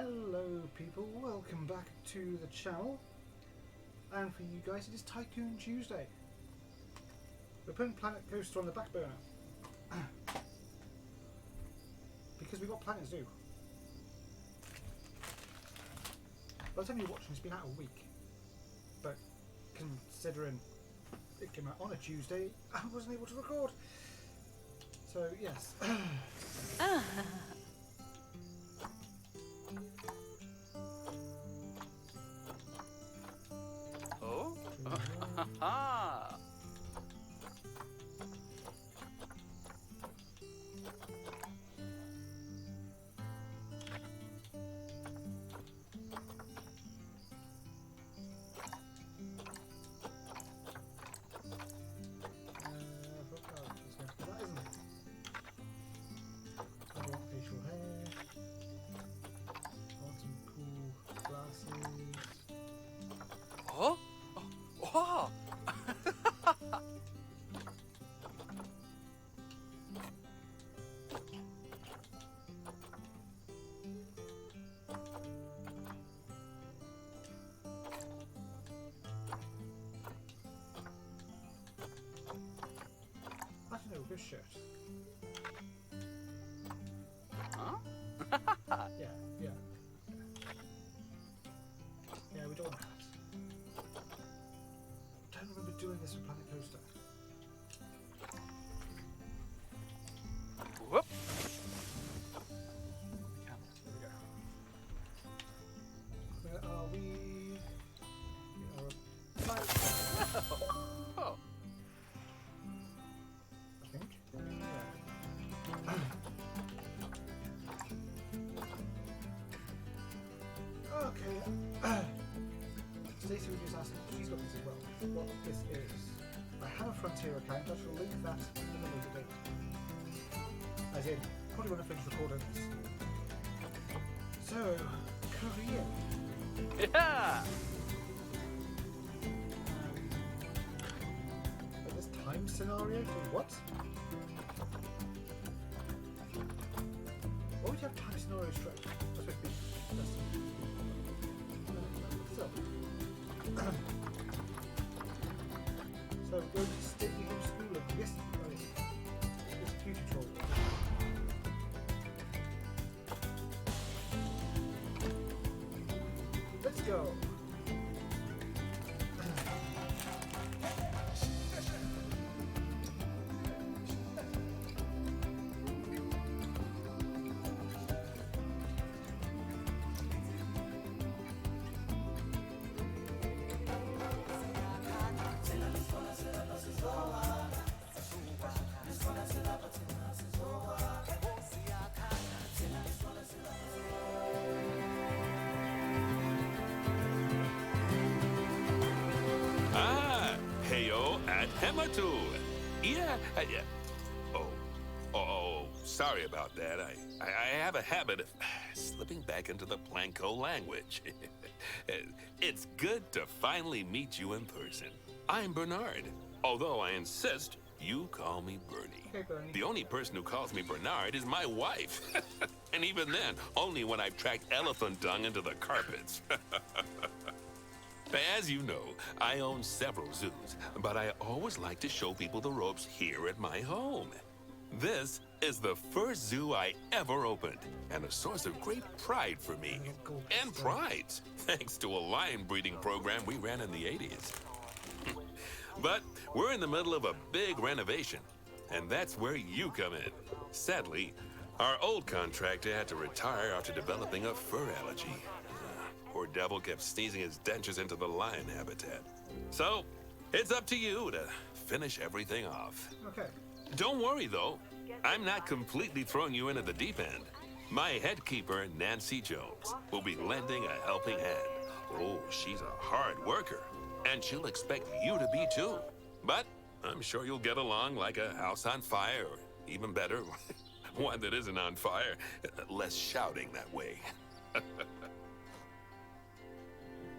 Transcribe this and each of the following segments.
Hello people, welcome back to the channel. And for you guys it is Tycoon Tuesday. We're putting Planet Coaster on the back burner. Because we've got planets to do. By the time you're watching, it's been out a week. But considering it came out on a Tuesday, I wasn't able to record. So yes. Oh? Ha! That isn't it? I want facial hair. I want some cool glasses. Oh? Oh! I don't know, this shirt. Huh? Yeah. Yeah, we don't want hats. Don't remember doing this with Planet Coaster. Whoop! There we go. Where are we? We are about, Oh. I think. Yeah. Okay. Stacey was just asking, she's got this as well, what this is. I have a Frontier account, I shall link that in the later date. As in, probably when I finish recording this. So, Korean. Yeah! This time scenario to what? Why would you have time scenario straight? That's supposed to be. So go to Stately Home School and yes, this Q tutorial. Let's go. Heyo at Hematu. Yeah. Oh, sorry about that. I have a habit of slipping back into the Planko language. It's good to finally meet you in person. I'm Bernard, although I insist you call me Bernie. Okay, Bernie. The only person who calls me Bernard is my wife. And even then, only when I've tracked elephant dung into the carpets. As you know, I own several zoos, but I always like to show people the ropes here at my home. This is the first zoo I ever opened, and a source of great pride for me. And prides, thanks to a lion breeding program we ran in the 80s. But we're in the middle of a big renovation, and that's where you come in. Sadly, our old contractor had to retire after developing a fur allergy. Poor devil kept sneezing his dentures into the lion habitat. So, it's up to you to finish everything off. Okay. Don't worry, though. I'm not completely throwing you into the deep end. My head keeper, Nancy Jones, will be lending a helping hand. Oh, she's a hard worker, and she'll expect you to be too. But I'm sure you'll get along like a house on fire, or even better, one that isn't on fire. Less shouting that way.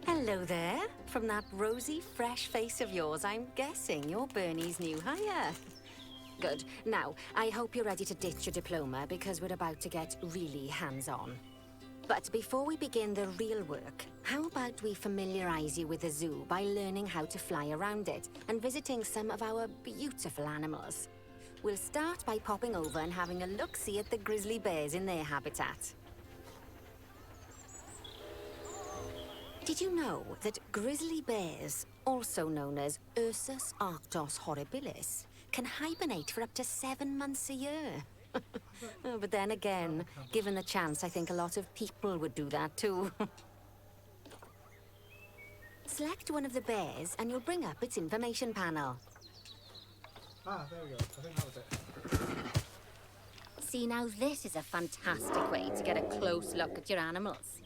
Hello there. From that rosy, fresh face of yours, I'm guessing you're Bernie's new hire. Good. Now, I hope you're ready to ditch your diploma because we're about to get really hands-on. But before we begin the real work, how about we familiarize you with the zoo by learning how to fly around it and visiting some of our beautiful animals? We'll start by popping over and having a look-see at the grizzly bears in their habitat. Did you know that grizzly bears, also known as Ursus arctos horribilis, can hibernate for up to 7 months a year? Oh, but then again, given the chance, I think a lot of people would do that too. Select one of the bears and you'll bring up its information panel. Ah, there we go. I think that was it. See, now this is a fantastic way to get a close look at your animals.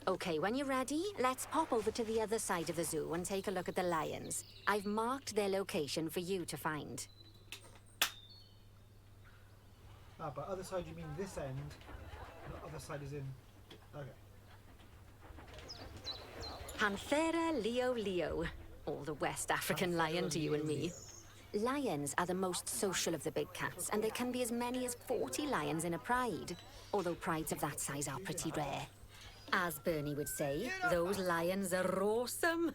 Okay, when you're ready, let's pop over to the other side of the zoo and take a look at the lions. I've marked their location for you to find. Ah, but other side you mean this end, and the other side is in... Okay. Panthera leo leo, or the West African lion to you and me. Lions are the most social of the big cats, and there can be as many as 40 lions in a pride, although prides of that size are pretty rare. As Bernie would say, those lions are awesome,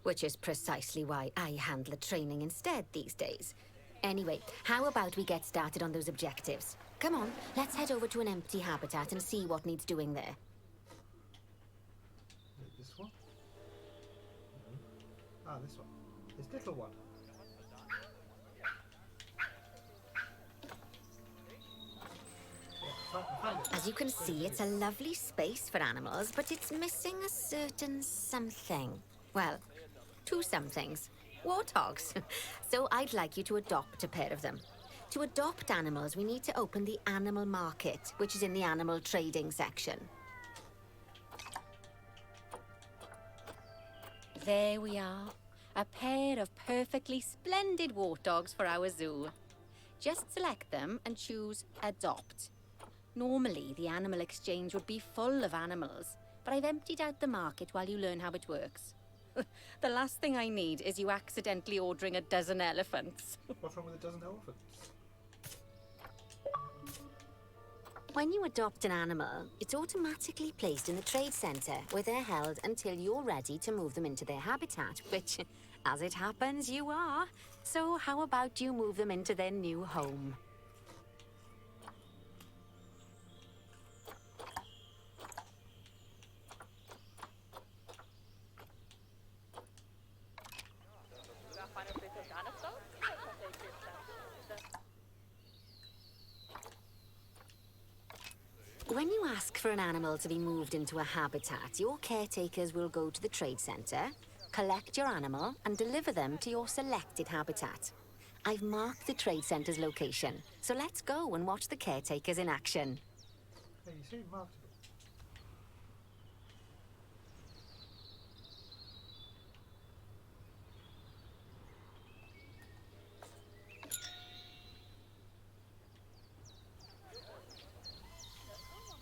which is precisely why I handle the training instead these days. Anyway, how about we get started on those objectives? Come on, let's head over to an empty habitat and see what needs doing there. This one? No. Ah, this one. This little one. Yeah, find it. As you can see, it's a lovely space for animals, but it's missing a certain something. Well, 2 somethings. Warthogs. So I'd like you to adopt a pair of them. To adopt animals, we need to open the animal market, which is in the animal trading section. There we are. A pair of perfectly splendid warthogs for our zoo. Just select them and choose Adopt. Normally, the animal exchange would be full of animals, but I've emptied out the market while you learn how it works. The last thing I need is you accidentally ordering a dozen elephants. What's wrong with a dozen elephants? When you adopt an animal, it's automatically placed in the trade centre, where they're held until you're ready to move them into their habitat, which, as it happens, you are. So how about you move them into their new home? When you ask for an animal to be moved into a habitat, your caretakers will go to the trade centre, collect your animal, and deliver them to your selected habitat. I've marked the trade centre's location, so let's go and watch the caretakers in action. Hey, you see marked it.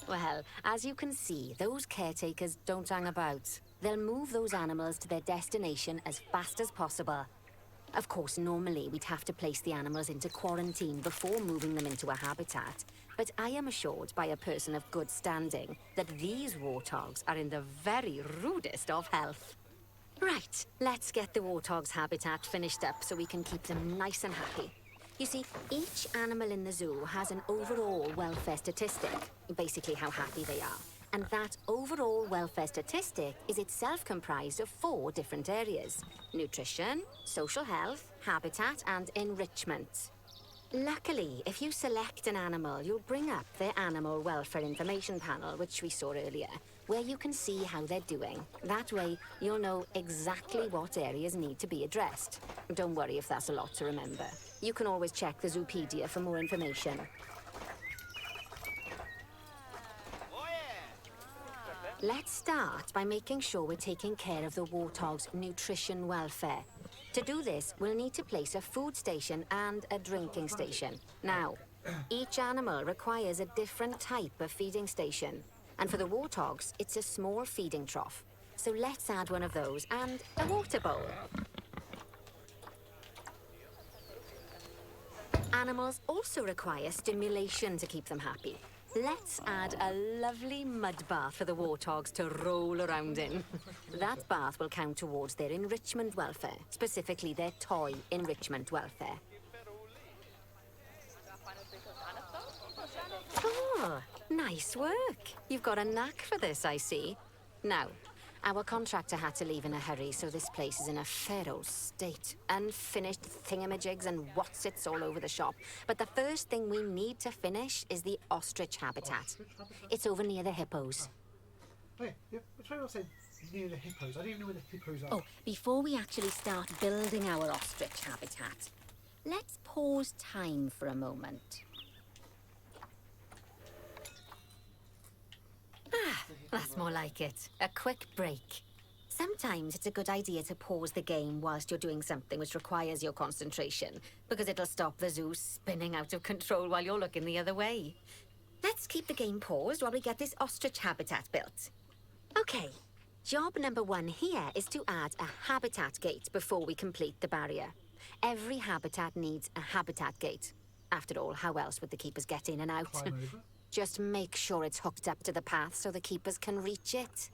Well, as you can see, those caretakers don't hang about. They'll move those animals to their destination as fast as possible. Of course, normally we'd have to place the animals into quarantine before moving them into a habitat. But I am assured by a person of good standing that these warthogs are in the very rudest of health. Right, let's get the warthog's habitat finished up so we can keep them nice and happy. You see, each animal in the zoo has an overall welfare statistic, basically how happy they are. And that overall welfare statistic is itself comprised of 4 different areas: nutrition, social health, habitat, and enrichment. Luckily, if you select an animal, you'll bring up their animal welfare information panel, which we saw earlier, where you can see how they're doing. That way, you'll know exactly what areas need to be addressed. Don't worry if that's a lot to remember. You can always check the Zoopedia for more information. Let's start by making sure we're taking care of the warthog's nutrition welfare. To do this, we'll need to place a food station and a drinking station. Now, each animal requires a different type of feeding station. And for the warthogs, it's a small feeding trough. So let's add one of those and a water bowl. Animals also require stimulation to keep them happy. Let's add a lovely mud bath for the warthogs to roll around in. That bath will count towards their enrichment welfare, specifically their toy enrichment welfare. Oh, nice work. You've got a knack for this, I see. Now, our contractor had to leave in a hurry, so this place is in a fair old state. Unfinished thingamajigs and whatsits all over the shop. But the first thing we need to finish is the ostrich habitat. Ostrich habitat? It's over near the hippos. Wait, which way was it near the hippos? I don't even know where the hippos are. Oh, before we actually start building our ostrich habitat, let's pause time for a moment. Ah, that's more like it. A quick break. Sometimes it's a good idea to pause the game whilst you're doing something which requires your concentration, because it'll stop the zoo spinning out of control while you're looking the other way. Let's keep the game paused while we get this ostrich habitat built. Okay, job number 1 here is to add a habitat gate before we complete the barrier. Every habitat needs a habitat gate. After all, how else would the keepers get in and out? Climb over. Just make sure it's hooked up to the path so the keepers can reach it.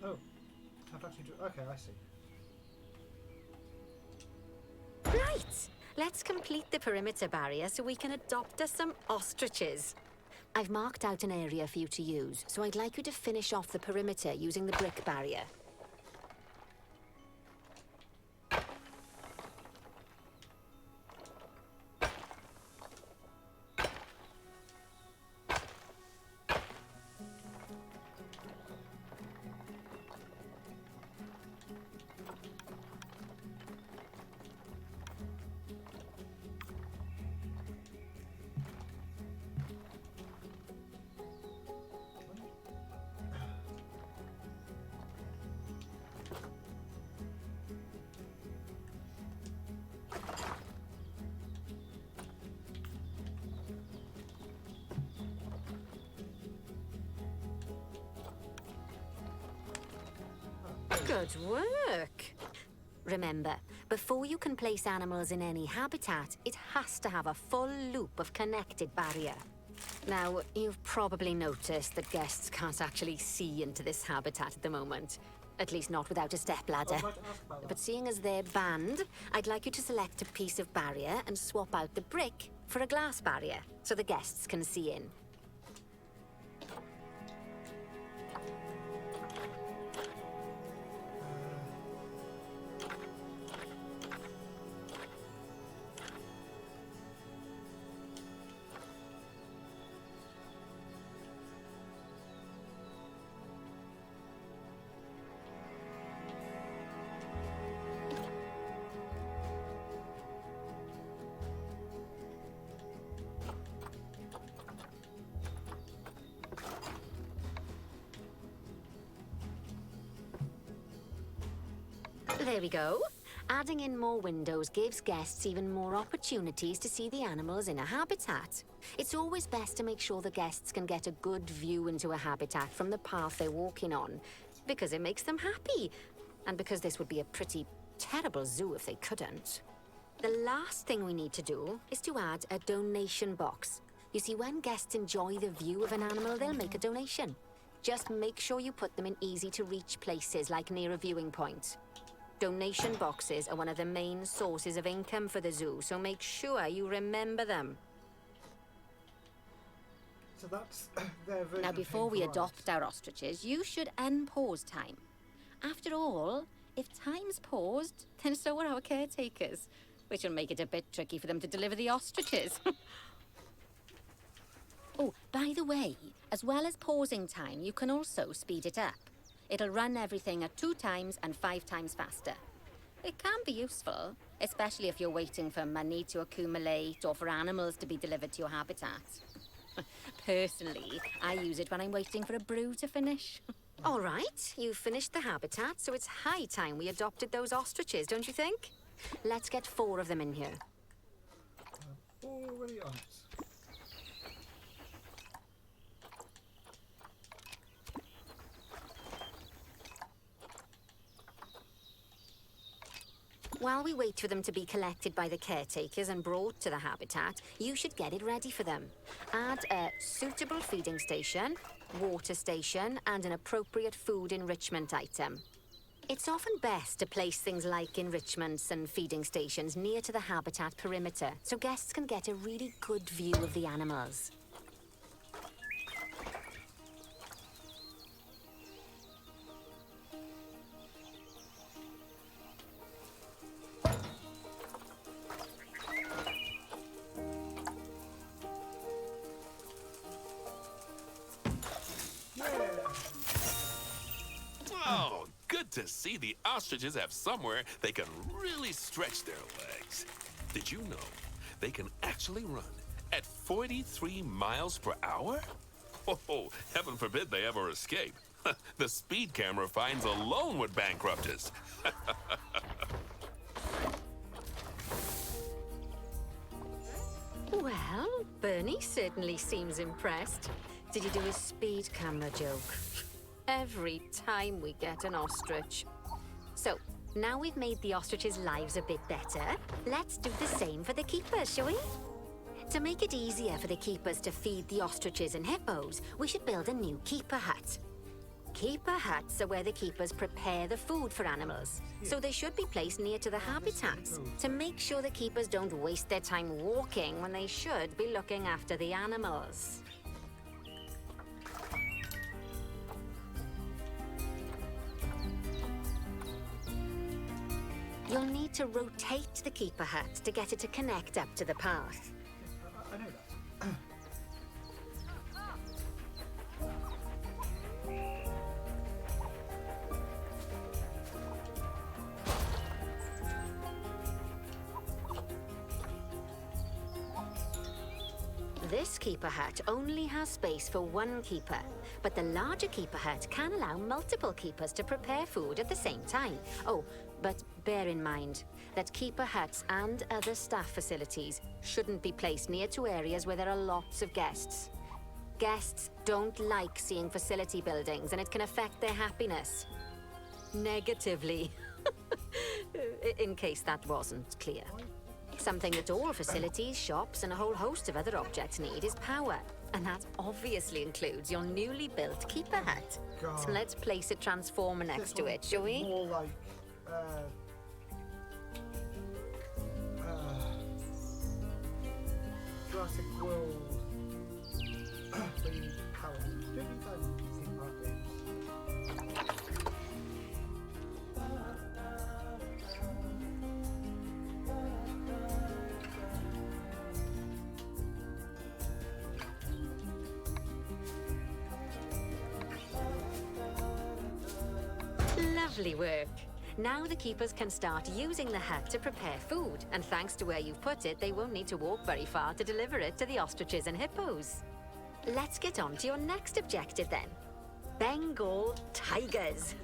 Oh, I've actually okay, I see. Right! Let's complete the perimeter barrier so we can adopt us some ostriches. I've marked out an area for you to use, so I'd like you to finish off the perimeter using the brick barrier. Good work! Remember, before you can place animals in any habitat, it has to have a full loop of connected barrier. Now, you've probably noticed that guests can't actually see into this habitat at the moment. At least not without a stepladder. I'd like to ask about that. But seeing as they're banned, I'd like you to select a piece of barrier and swap out the brick for a glass barrier, so the guests can see in. There we go. Adding in more windows gives guests even more opportunities to see the animals in a habitat. It's always best to make sure the guests can get a good view into a habitat from the path they're walking on, because it makes them happy, and because this would be a pretty terrible zoo if they couldn't. The last thing we need to do is to add a donation box. You see, when guests enjoy the view of an animal, they'll make a donation. Just make sure you put them in easy-to-reach places, like near a viewing point. Donation boxes are one of the main sources of income for the zoo, so make sure you remember them. So that's their version Now, of before paying we for rides. adopt our ostriches, you should unpause time. After all, if time's paused, then so are our caretakers, which will make it a bit tricky for them to deliver the ostriches. Oh, by the way, as well as pausing time, you can also speed it up. It'll run everything at 2 times and 5 times faster. It can be useful, especially if you're waiting for money to accumulate or for animals to be delivered to your habitat. Personally, I use it when I'm waiting for a brew to finish. All right, you've finished the habitat, so it's high time we adopted those ostriches, don't you think? Let's get 4 of them in here. Already on it. While we wait for them to be collected by the caretakers and brought to the habitat, you should get it ready for them. Add a suitable feeding station, water station, and an appropriate food enrichment item. It's often best to place things like enrichments and feeding stations near to the habitat perimeter, so guests can get a really good view of the animals. Oh, good to see the ostriches have somewhere they can really stretch their legs. Did you know they can actually run at 43 miles per hour? Oh, heaven forbid they ever escape. The speed camera fines alone would bankrupt us. Well, Bernie certainly seems impressed. Did you do a speed camera joke? Every time we get an ostrich. So, now we've made the ostriches' lives a bit better, let's do the same for the keepers, shall we? To make it easier for the keepers to feed the ostriches and hippos, we should build a new keeper hut. Keeper huts are where the keepers prepare the food for animals, so they should be placed near to the habitats to make sure the keepers don't waste their time walking when they should be looking after the animals. You'll need to rotate the keeper hut to get it to connect up to the path. I know that. This keeper hut only has space for one keeper, but the larger keeper hut can allow multiple keepers to prepare food at the same time. Oh, but bear in mind that keeper huts and other staff facilities shouldn't be placed near to areas where there are lots of guests. Guests don't like seeing facility buildings, and it can affect their happiness. Negatively. In case that wasn't clear. Something that all facilities, shops, and a whole host of other objects need is power. And that obviously includes your newly built keeper hut. God. So let's place a transformer next to it, shall we? More like, Jurassic World. Where you need power. Don't you guys think about games? Lovely work. Now the keepers can start using the hut to prepare food, and thanks to where you've put it, they won't need to walk very far to deliver it to the ostriches and hippos. Let's get on to your next objective then. Bengal tigers.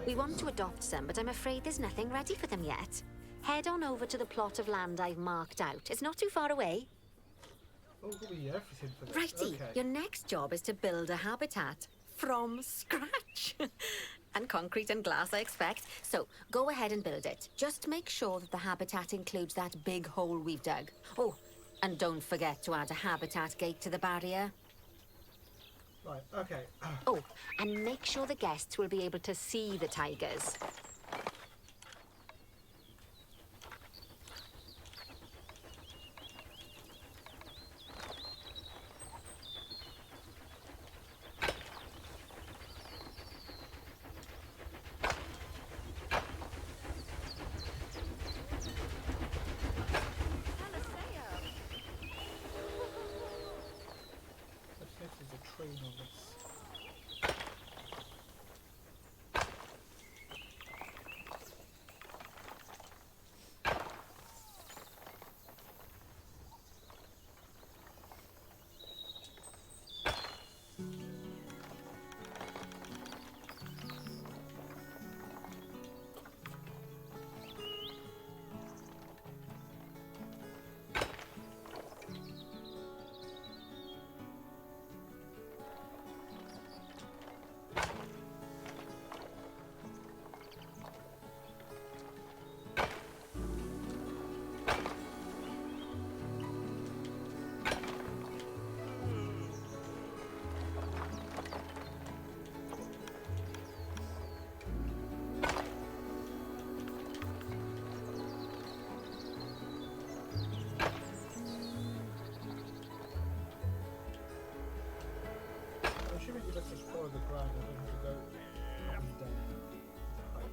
We want to adopt some, but I'm afraid there's nothing ready for them yet. Head on over to the plot of land I've marked out. It's not too far away. Oh, we'll be everything for this. Righty, Okay. your next job is to build a habitat from scratch. And concrete and glass, I expect. So, go ahead and build it. Just make sure that the habitat includes that big hole we've dug. Oh, and don't forget to add a habitat gate to the barrier. Right, okay. Oh, and make sure the guests will be able to see the tigers. Let's see if there's a train on this. conveniently, let's just follow the ground. I don't have to go up and down. Right.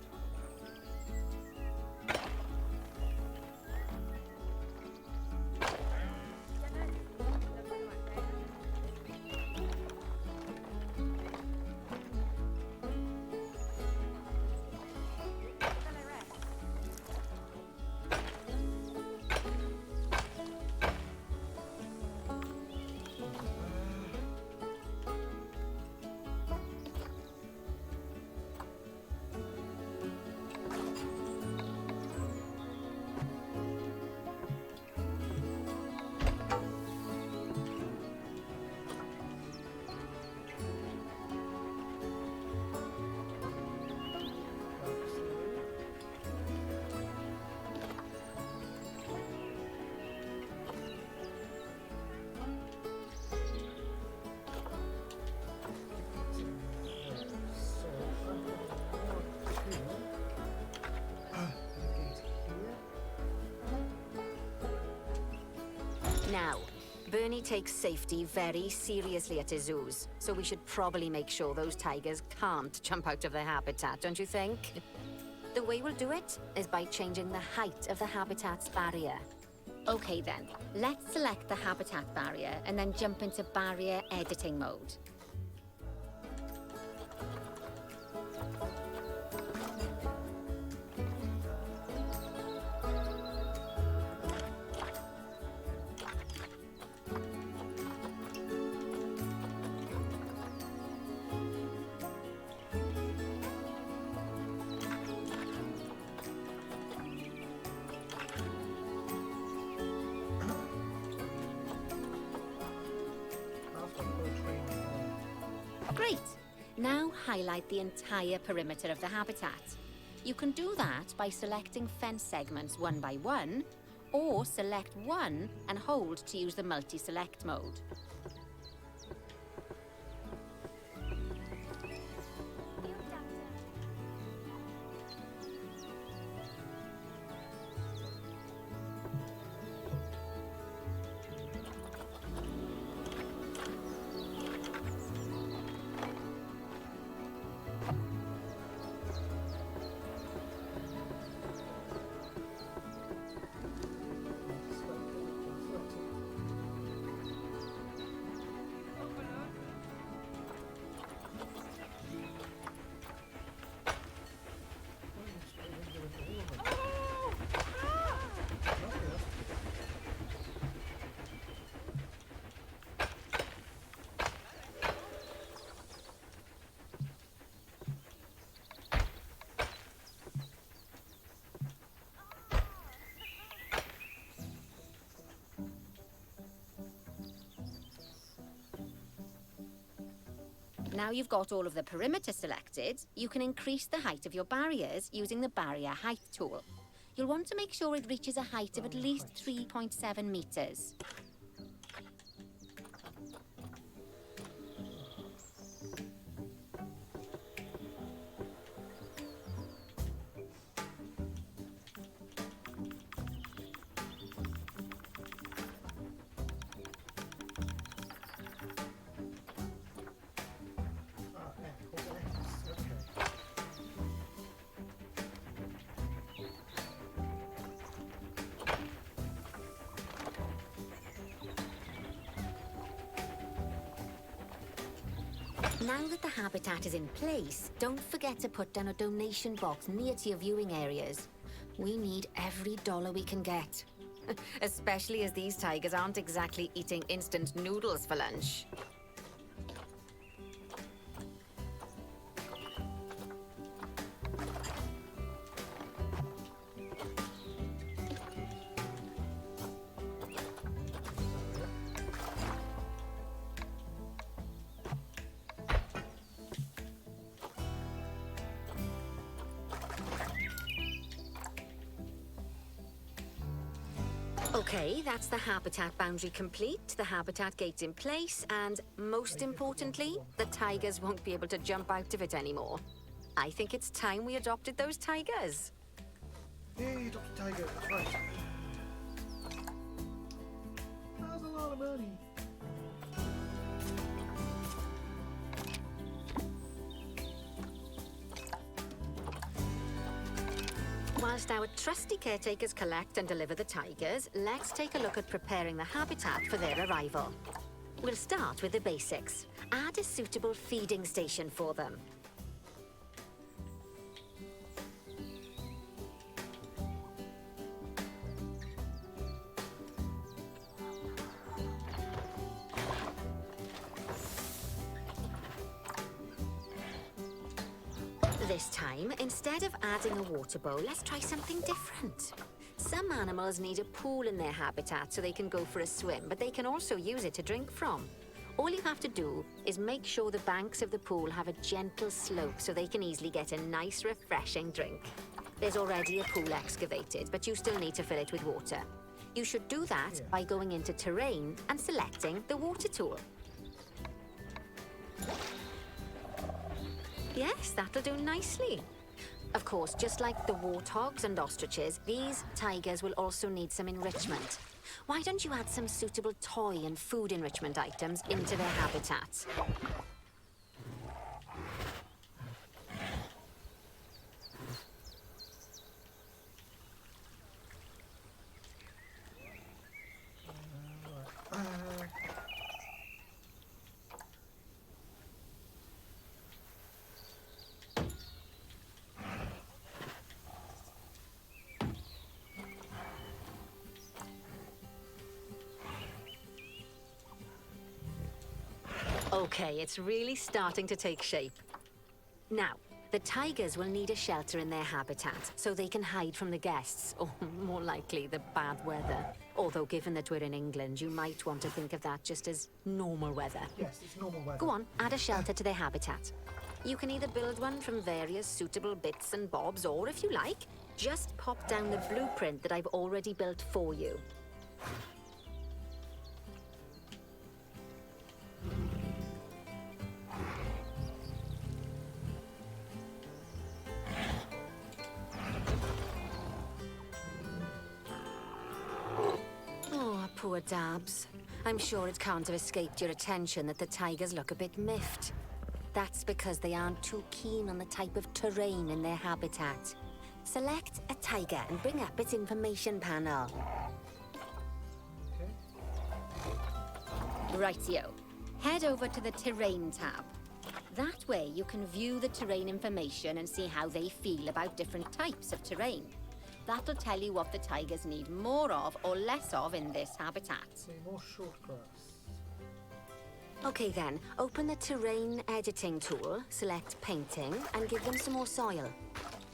Now, Bernie takes safety very seriously at his zoos, so we should probably make sure those tigers can't jump out of their habitat, don't you think? The way we'll do it is by changing the height of the habitat's barrier. Okay then, let's select the habitat barrier and then jump into barrier editing mode. Great! Now highlight the entire perimeter of the habitat. You can do that by selecting fence segments one by one, or select one and hold to use the multi-select mode. Now you've got all of the perimeter selected, you can increase the height of your barriers using the barrier height tool. You'll want to make sure it reaches a height of at least 3.7 meters. Now that the habitat is in place, don't forget to put down a donation box near to your viewing areas. We need every dollar we can get. Especially as these tigers aren't exactly eating instant noodles for lunch. Okay, that's the habitat boundary complete, the habitat gate's in place, and most importantly, the tigers won't be able to jump out of it anymore. I think it's time we adopted those tigers. Yay, Dr. Tiger, that's right. That's a lot of money. Whilst our trusty caretakers collect and deliver the tigers, let's take a look at preparing the habitat for their arrival. We'll start with the basics. Add a suitable feeding station for them. This time, instead of adding a water bowl, let's try something different. Some animals need a pool in their habitat so they can go for a swim, but they can also use it to drink from. All you have to do is make sure the banks of the pool have a gentle slope so they can easily get a nice, refreshing drink. There's already a pool excavated, but you still need to fill it with water. You should do that by going into Terrain and selecting the water tool. Yes, that'll do nicely. Of course, just like the warthogs and ostriches, these tigers will also need some enrichment. Why don't you add some suitable toy and food enrichment items into their habitats? Okay, it's really starting to take shape. Now, the tigers will need a shelter in their habitat so they can hide from the guests, or more likely, the bad weather. Although, given that we're in England, you might want to think of that just as normal weather. Yes, it's normal weather. Go on, add a shelter to their habitat. You can either build one from various suitable bits and bobs, or if you like, just pop down the blueprint that I've already built for you. Oh, poor Dabs. I'm sure it can't have escaped your attention that the tigers look a bit miffed. That's because they aren't too keen on the type of terrain in their habitat. Select a tiger and bring up its information panel. Okay. Rightio. Head over to the Terrain tab. That way you can view the terrain information and see how they feel about different types of terrain. That'll tell you what the tigers need more of or less of in this habitat. See, more short grass. Okay then, open the Terrain editing tool, select Painting, and give them some more soil.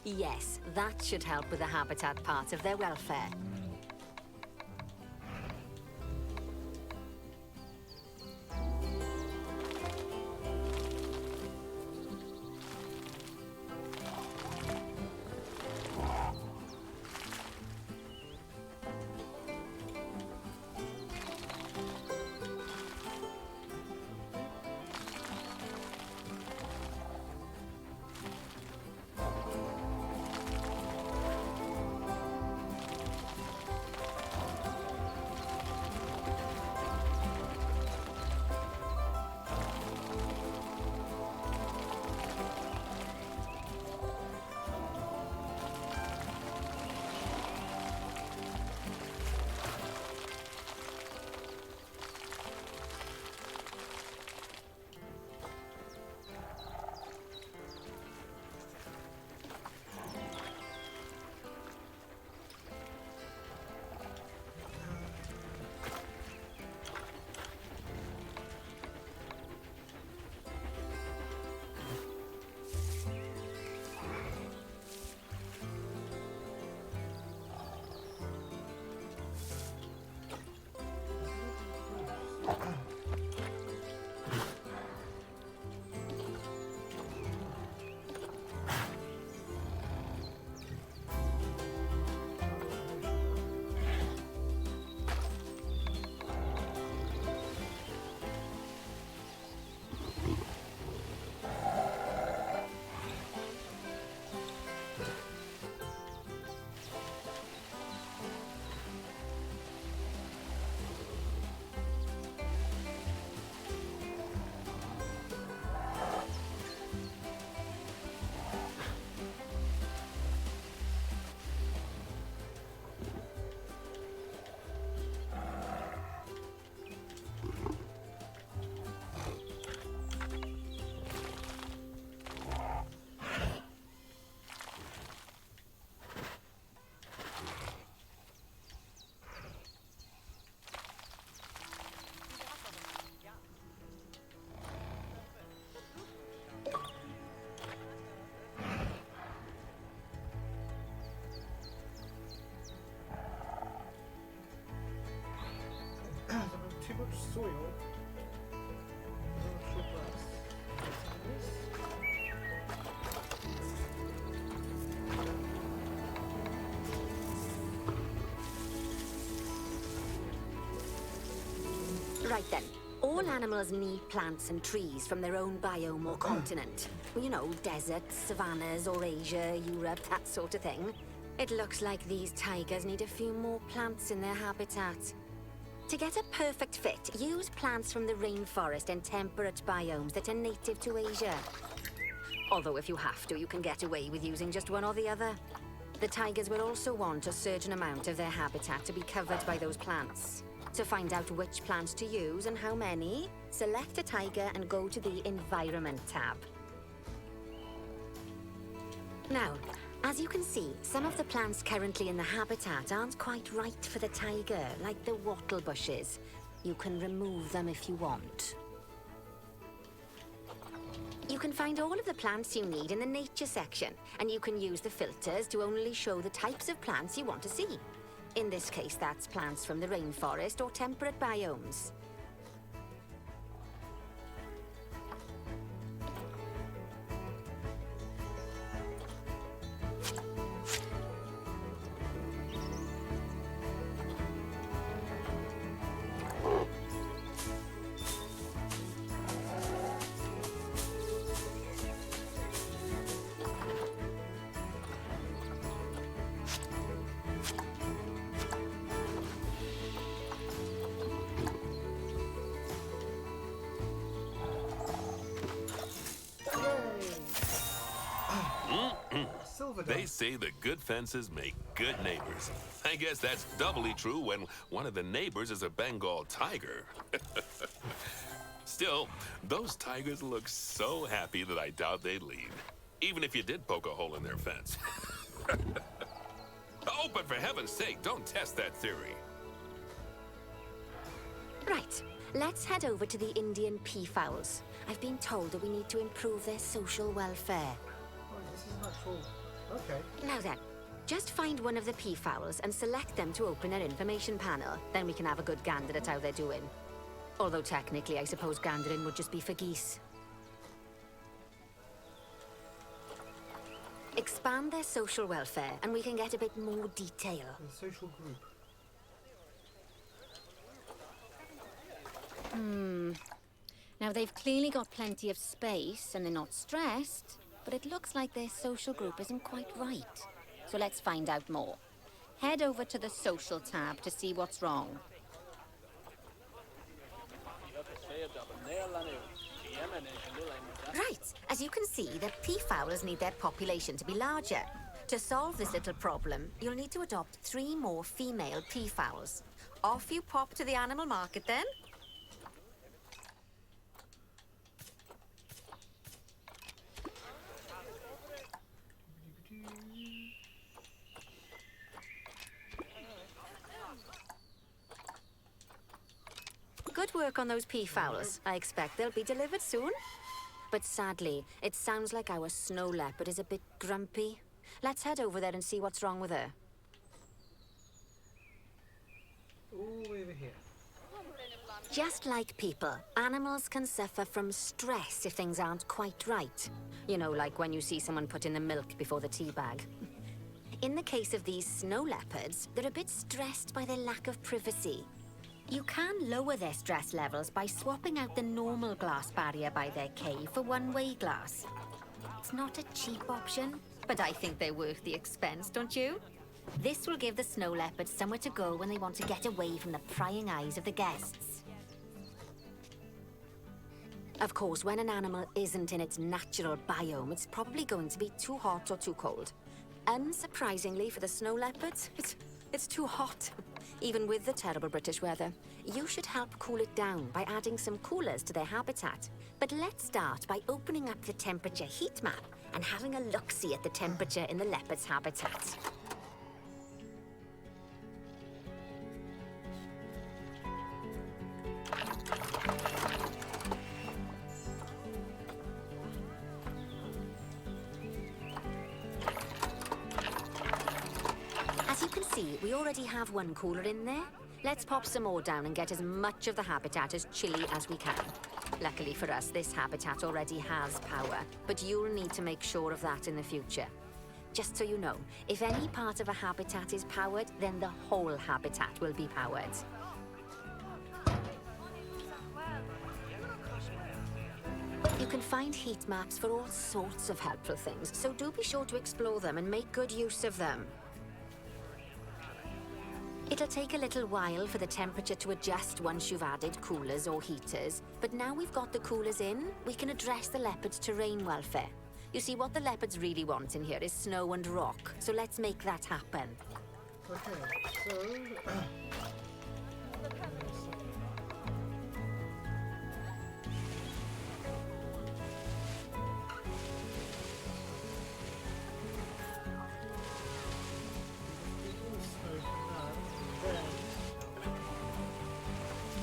Yes, that should help with the habitat part of their welfare. soil. Short grass. Right then. All animals need plants and trees from their own biome or continent. You know, deserts, savannas, or Asia, Europe, that sort of thing. It looks like these tigers need a few more plants in their habitat. To get a perfect fit, use plants from the rainforest and temperate biomes that are native to Asia. Although if you have to, you can get away with using just one or the other. The tigers will also want a certain amount of their habitat to be covered by those plants. To find out which plants to use and how many, select a tiger and go to the Environment tab. Now, as you can see, some of the plants currently in the habitat aren't quite right for the tiger, like the wattle bushes. You can remove them if you want. You can find all of the plants you need in the nature section, and you can use the filters to only show the types of plants you want to see. In this case, that's plants from the rainforest or temperate biomes. Silver They dog. say that good fences make good neighbors. I guess that's doubly true when one of the neighbors is a Bengal tiger. Still, those tigers look so happy that I doubt they'd leave, even if you did poke a hole in their fence. Oh, but for heaven's sake, don't test that theory. Right, let's head over to the Indian peafowls. I've been told that we need to improve their social welfare. Oh, this is an actual. Okay. Now then, just find one of the peafowls and select them to open our information panel. Then we can have a good gander at how they're doing. Although technically, I suppose gandering would just be for geese. Expand their social welfare, and we can get a bit more detail. The social group. Now, they've clearly got plenty of space, and they're not stressed, but it looks like their social group isn't quite right. So let's find out more. Head over to the social tab to see what's wrong. Right, as you can see, the peafowls need their population to be larger. To solve this little problem, you'll need to adopt 3 more female peafowls. Off you pop to the animal market then. Good work on those peafowls. I expect they'll be delivered soon. But sadly, it sounds like our snow leopard is a bit grumpy. Let's head over there and see what's wrong with her. All the way over here. Just like people, animals can suffer from stress if things aren't quite right. You know, like when you see someone put in the milk before the tea bag. In the case of these snow leopards, they're a bit stressed by their lack of privacy. You can lower their stress levels by swapping out the normal glass barrier by their cave for one-way glass. It's not a cheap option, but I think they're worth the expense, don't you? This will give the snow leopards somewhere to go when they want to get away from the prying eyes of the guests. Of course, when an animal isn't in its natural biome, it's probably going to be too hot or too cold. Unsurprisingly for the snow leopards, it's too hot. Even with the terrible British weather, you should help cool it down by adding some coolers to their habitat. But let's start by opening up the temperature heat map and having a look-see at the temperature in the leopard's habitat. As you can see, we already have one cooler in there. Let's pop some more down and get as much of the habitat as chilly as we can. Luckily for us, this habitat already has power, but you'll need to make sure of that in the future. Just so you know, if any part of a habitat is powered, then the whole habitat will be powered. You can find heat maps for all sorts of helpful things, so do be sure to explore them and make good use of them. It'll take a little while for the temperature to adjust once you've added coolers or heaters, but now we've got the coolers in, we can address the leopards' terrain welfare. You see, what the leopards really want in here is snow and rock, so let's make that happen. Okay, so...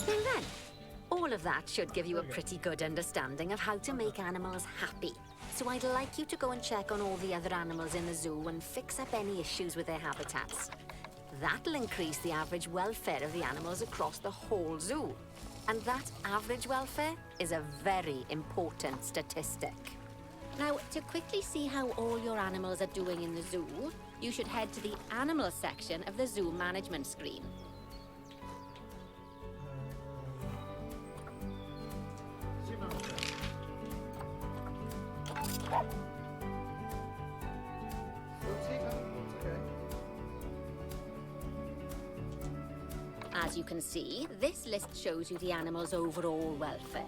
Well then, all of that should give you a pretty good understanding of how to make animals happy. So I'd like you to go and check on all the other animals in the zoo and fix up any issues with their habitats. That'll increase the average welfare of the animals across the whole zoo. And that average welfare is a very important statistic. Now, to quickly see how all your animals are doing in the zoo, you should head to the animal section of the zoo management screen. As you can see, this list shows you the animal's overall welfare.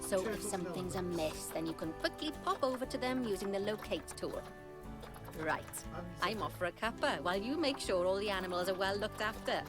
So if something's amiss, then you can quickly pop over to them using the locate tool. Right, I'm off for a cuppa while you make sure all the animals are well looked after.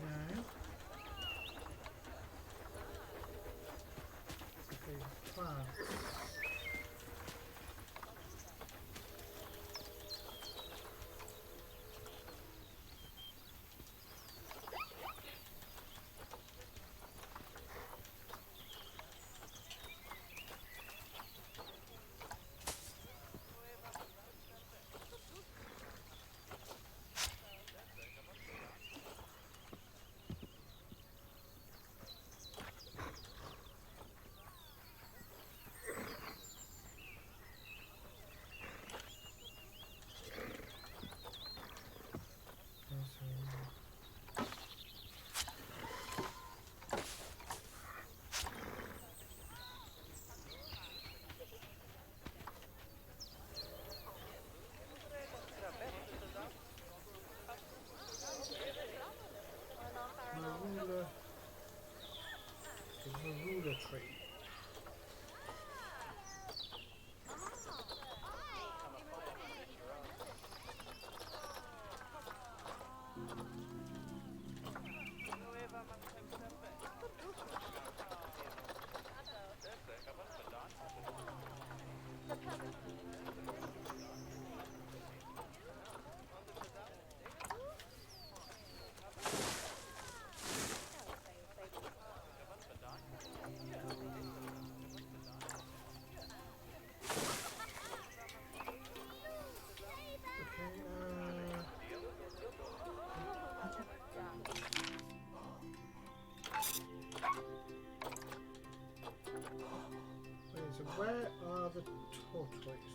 now. Okay, plants. Marula. The Marula tree. So where are the tortoise?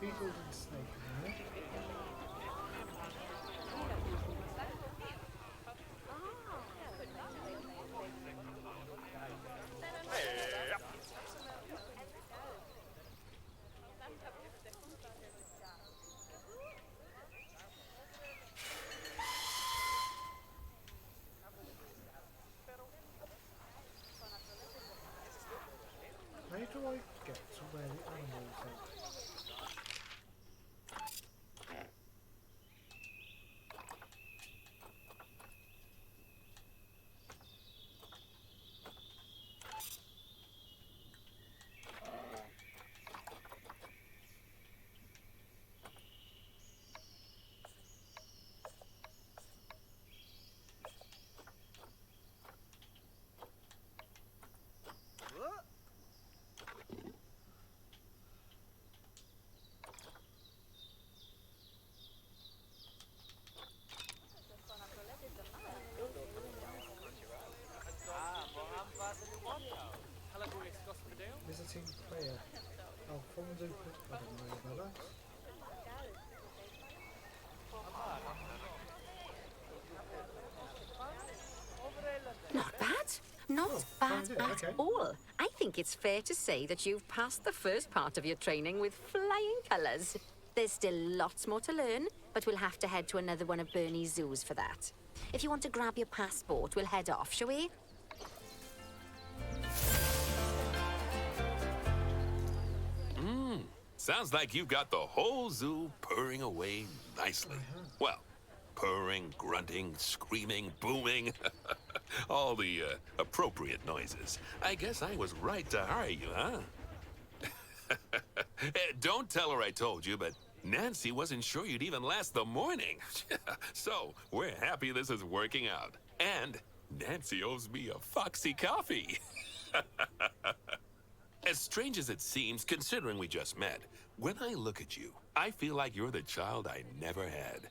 Beetles and snake in there. How do I get to where the animals are? Visiting player. Alfonso. I don't know about that. Not bad. Not bad fine, at okay. all. I think it's fair to say that you've passed the first part of your training with flying colours. There's still lots more to learn, but we'll have to head to another one of Bernie's zoos for that. If you want to grab your passport, we'll head off, shall we? Sounds like you've got the whole zoo purring away nicely. Well, purring, grunting, screaming, booming. All the appropriate noises. I guess I was right to hire you, huh? Don't tell her I told you, but Nancy wasn't sure you'd even last the morning. So, we're happy this is working out. And Nancy owes me a Foxy coffee. As strange as it seems, considering we just met, when I look at you, I feel like you're the child I never had.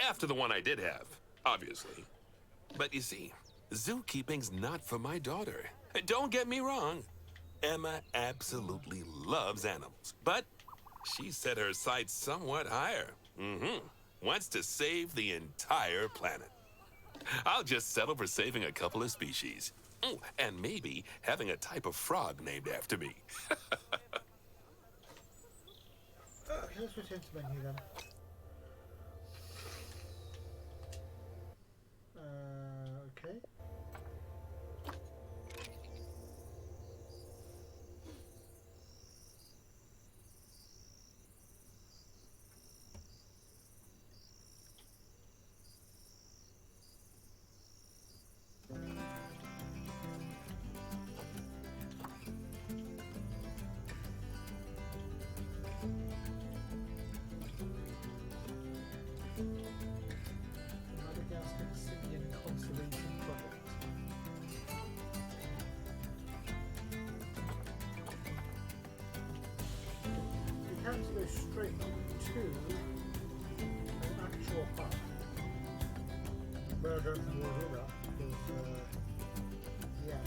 After the one I did have. obviously. But you see, zookeeping's not for my daughter. Don't get me wrong. Emma absolutely loves animals, but she set her sights somewhat higher. Wants to save the entire planet. I'll just settle for saving a couple of species. Oh, and maybe having a type of frog named after me. Okay, let's return to menu then. Okay. Madagascar Simian Conservation Project. You can't go straight to an actual park. But I don't think we'll do that because, yeah.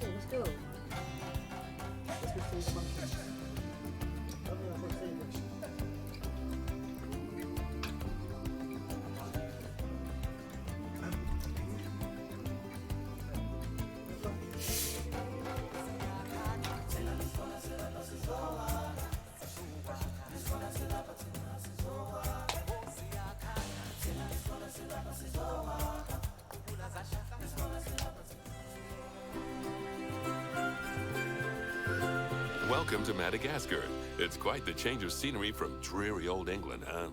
Let's go. Let's go see the monkeys. Oh, no, that's my favourite. Welcome to Madagascar. It's quite the change of scenery from dreary old England, huh?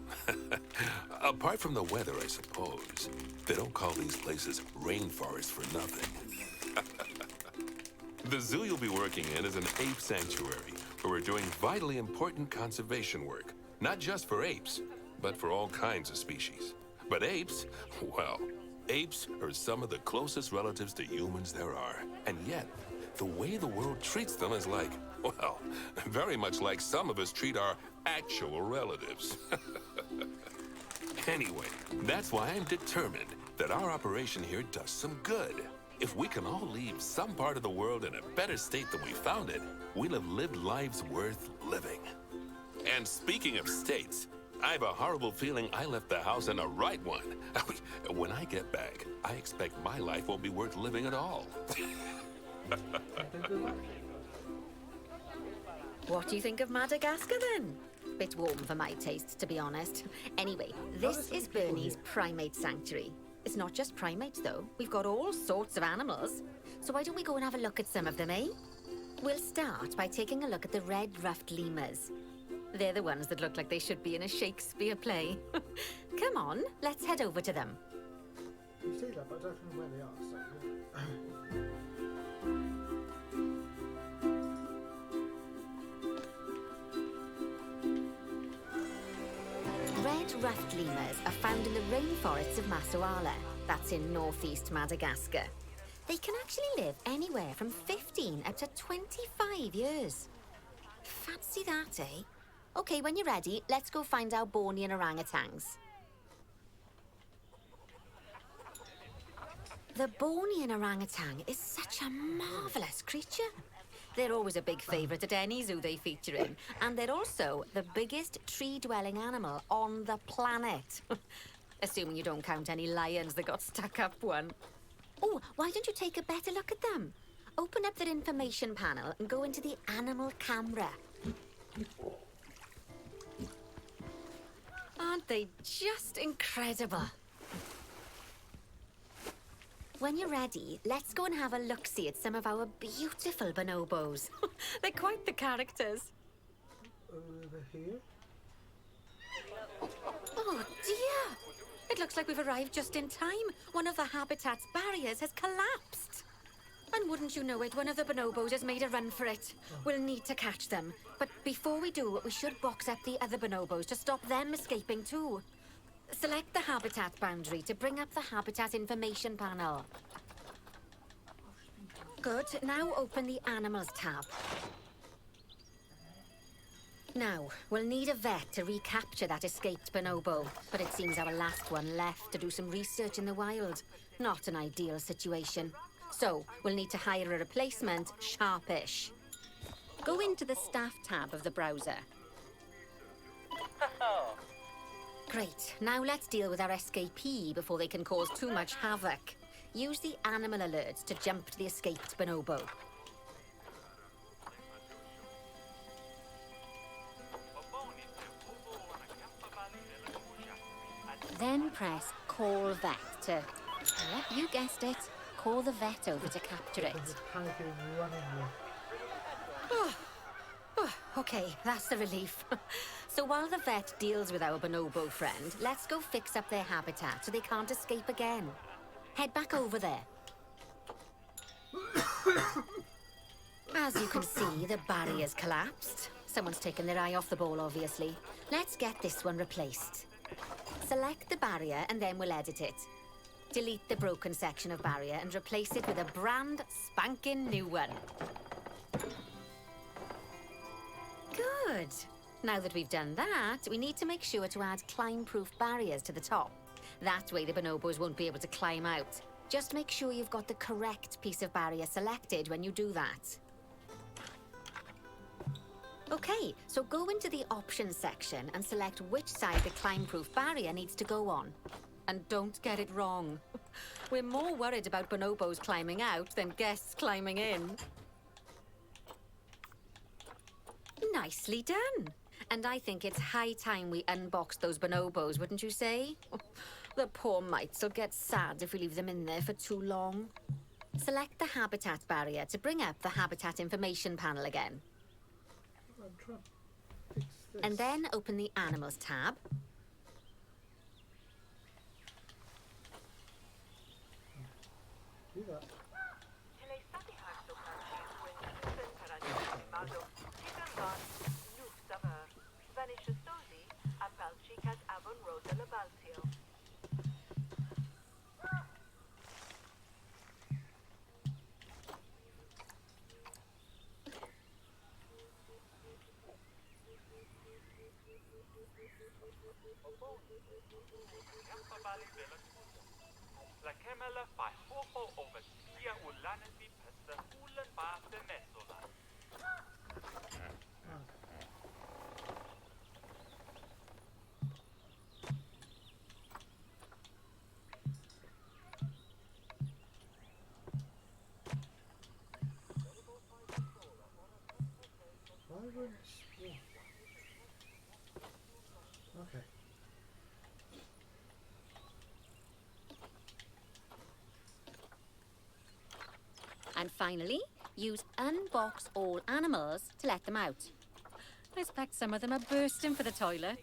Apart from the weather, I suppose. They don't call these places rainforests for nothing. The zoo you'll be working in is an ape sanctuary, where we're doing vitally important conservation work. Not just for apes, but for all kinds of species. But apes, well, apes are some of the closest relatives to humans there are. And yet, the way the world treats them is like, well, very much like some of us treat our actual relatives. Anyway, that's why I'm determined that our operation here does some good. If we can all leave some part of the world in a better state than we found it, we'll have lived lives worth living. And speaking of states, I have a horrible feeling I left the house in the right one. When I get back, I expect my life won't be worth living at all. What do you think of Madagascar then? Bit warm for my taste, to be honest. Anyway, this is Bernie's primate sanctuary. It's not just primates, though. We've got all sorts of animals. So why don't we go and have a look at some of them, eh? We'll start by taking a look at the red-ruffed lemurs. They're the ones that look like they should be in a Shakespeare play. Come on, let's head over to them. You say that, but I don't know where they are, so... Red-ruffed lemurs are found in the rainforests of Masoala. That's in northeast Madagascar. They can actually live anywhere from 15 up to 25 years. Fancy that, eh? Okay, when you're ready, let's go find our Bornean orangutans. The Bornean orangutan is such a marvellous creature. They're always a big favourite at any zoo they feature in, and they're also the biggest tree-dwelling animal on the planet. Assuming you don't count any lions that got stuck up one. Oh, why don't you take a better look at them? Open up their information panel and go into the animal camera. Aren't they just incredible? When you're ready, let's go and have a look-see at some of our beautiful bonobos. They're quite the characters. Over here? Oh, dear! It looks like we've arrived just in time. One of the habitat's barriers has collapsed. I'm wouldn't you know it, one of the bonobos has made a run for it. We'll need to catch them. But before we do, we should box up the other bonobos to stop them escaping too. Select the habitat boundary to bring up the habitat information panel. Good. Now open the animals tab. Now, we'll need a vet to recapture that escaped bonobo, but it seems our last one left to do some research in the wild. Not an ideal situation. So, we'll need to hire a replacement sharpish. Go into the staff tab of the browser. Great. Now let's deal with our escapee before they can cause too much havoc. Use the animal alerts to jump to the escaped bonobo. Then press Call Vet to... Yep, you guessed it. Call the vet over to capture it. Panicking, running. Okay, that's the relief. So while the vet deals with our bonobo friend, let's go fix up their habitat so they can't escape again. Head back over there. As you can see, the barrier's collapsed. Someone's taken their eye off the ball, obviously. Let's get this one replaced. Select the barrier and then we'll edit it. Delete the broken section of barrier and replace it with a brand spanking new one. Good. Now that we've done that, we need to make sure to add climb-proof barriers to the top. That way the bonobos won't be able to climb out. Just make sure you've got the correct piece of barrier selected when you do that. Okay, so go into the options section and select which side the climb-proof barrier needs to go on. And don't get it wrong. We're more worried about bonobos climbing out than guests climbing in. Nicely done. And I think it's high time we unboxed those bonobos, wouldn't you say? The poor mites will get sad if we leave them in there for too long. Select the habitat barrier to bring up the habitat information panel again. I'm trying to fix this. And then open the animals tab. Do that. La Camela fai hoho over tia ulanen vi pesta ulen ba de mesola. Why won't... Okay. And finally, use unbox all animals to let them out. I expect some of them are bursting for the toilet.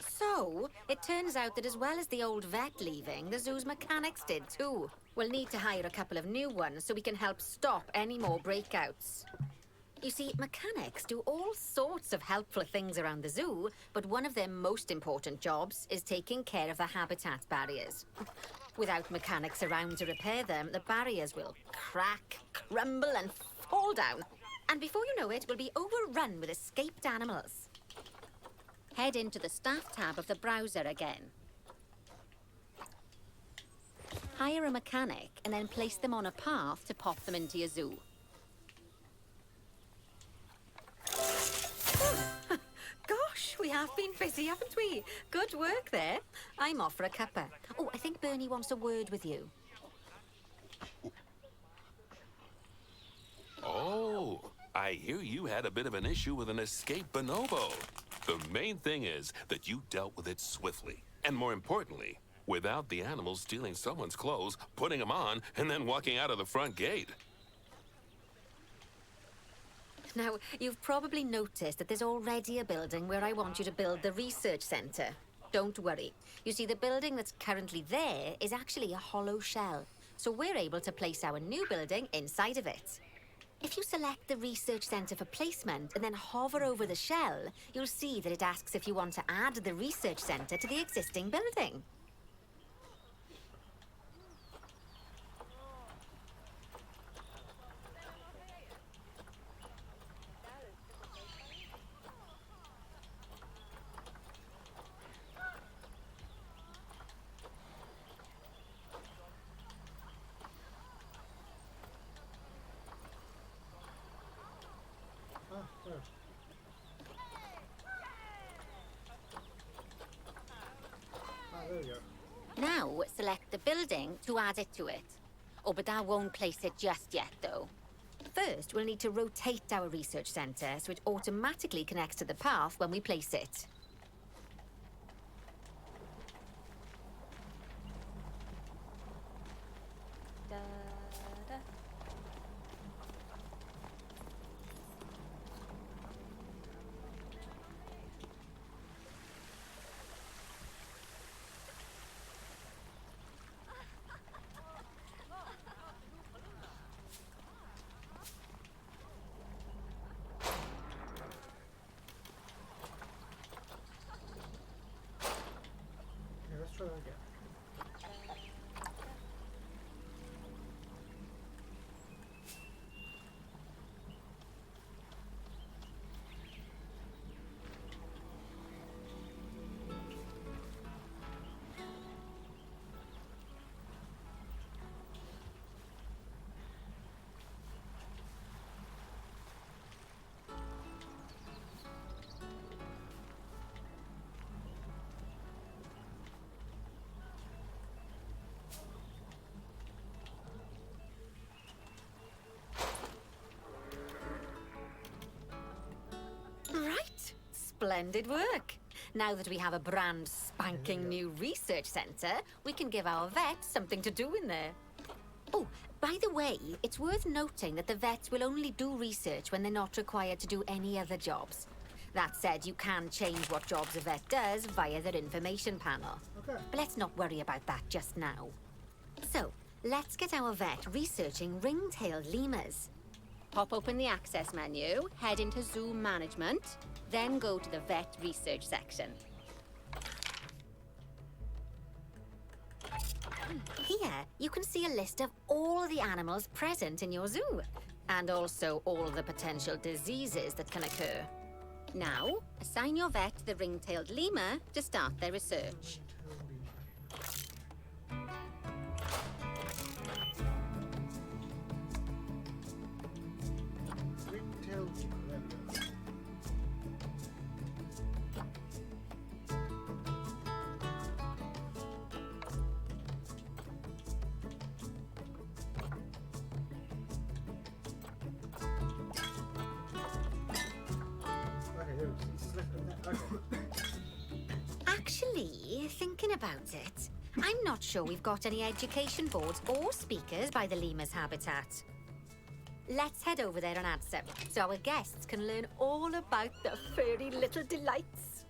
So, it turns out that as well as the old vet leaving, the zoo's mechanics did too. We'll need to hire a couple of new ones so we can help stop any more breakouts. You see, mechanics do all sorts of helpful things around the zoo, but one of their most important jobs is taking care of the habitat barriers. Without mechanics around to repair them, the barriers will crack, crumble and fall down. And before you know it, we'll be overrun with escaped animals. Head into the staff tab of the browser again. Hire a mechanic and then place them on a path to pop them into your zoo. Gosh, we have been busy, haven't we? Good work there. I'm off for a cuppa. Oh, I think Bernie wants a word with you. Oh, I hear you had a bit of an issue with an escaped bonobo. The main thing is that you dealt with it swiftly. And more importantly, without the animals stealing someone's clothes, putting them on, and then walking out of the front gate. Now, you've probably noticed that there's already a building where I want you to build the research centre. Don't worry. You see, the building that's currently there is actually a hollow shell. so we're able to place our new building inside of it. If you select the research centre for placement and then hover over the shell, you'll see that it asks if you want to add the research centre to the existing building. Ah, there. Ah, there we go. Now, select the building to add it to it. Oh, but that won't place it just yet, though. First, we'll need to rotate our research centre so it automatically connects to the path when we place it. Okay, let's try that again. Right. Splendid work. Now that we have a brand spanking new research centre, we can give our vets something to do in there. Oh, by the way, it's worth noting that the vets will only do research when they're not required to do any other jobs. That said, you can change what jobs a vet does via their information panel. Okay. But let's not worry about that just now. So, let's get our vet researching ring-tailed lemurs. Pop open the access menu, head into zoo management, then go to the vet research section. Here, you can see a list of all the animals present in your zoo, and also all the potential diseases that can occur. Now, assign your vet the ring-tailed lemur to start their research. Ring-tailed lemur, there we go. Okay, there we go. It's lifting that. Okay. Actually, thinking about it, I'm not sure we've got any education boards or speakers by the lemur's habitat. Let's head over there and add some, so our guests can learn all about the furry little delights.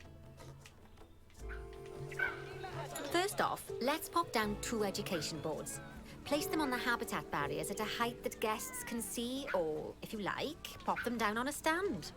First off, let's pop down 2 education boards. Place them on the habitat barriers at a height that guests can see, or, if you like, pop them down on a stand.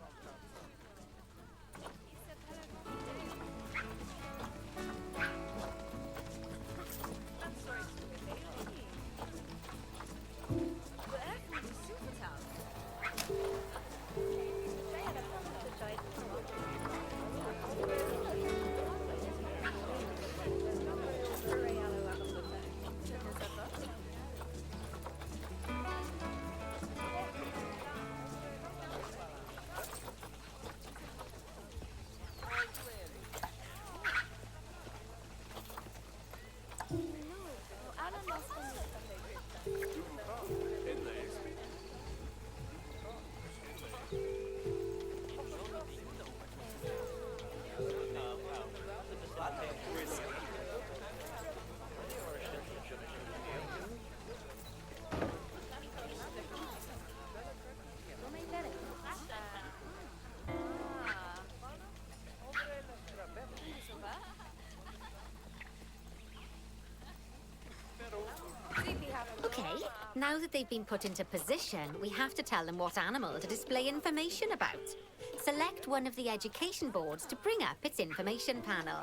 Now that they've been put into position, we have to tell them what animal to display information about. Select one of the education boards to bring up its information panel.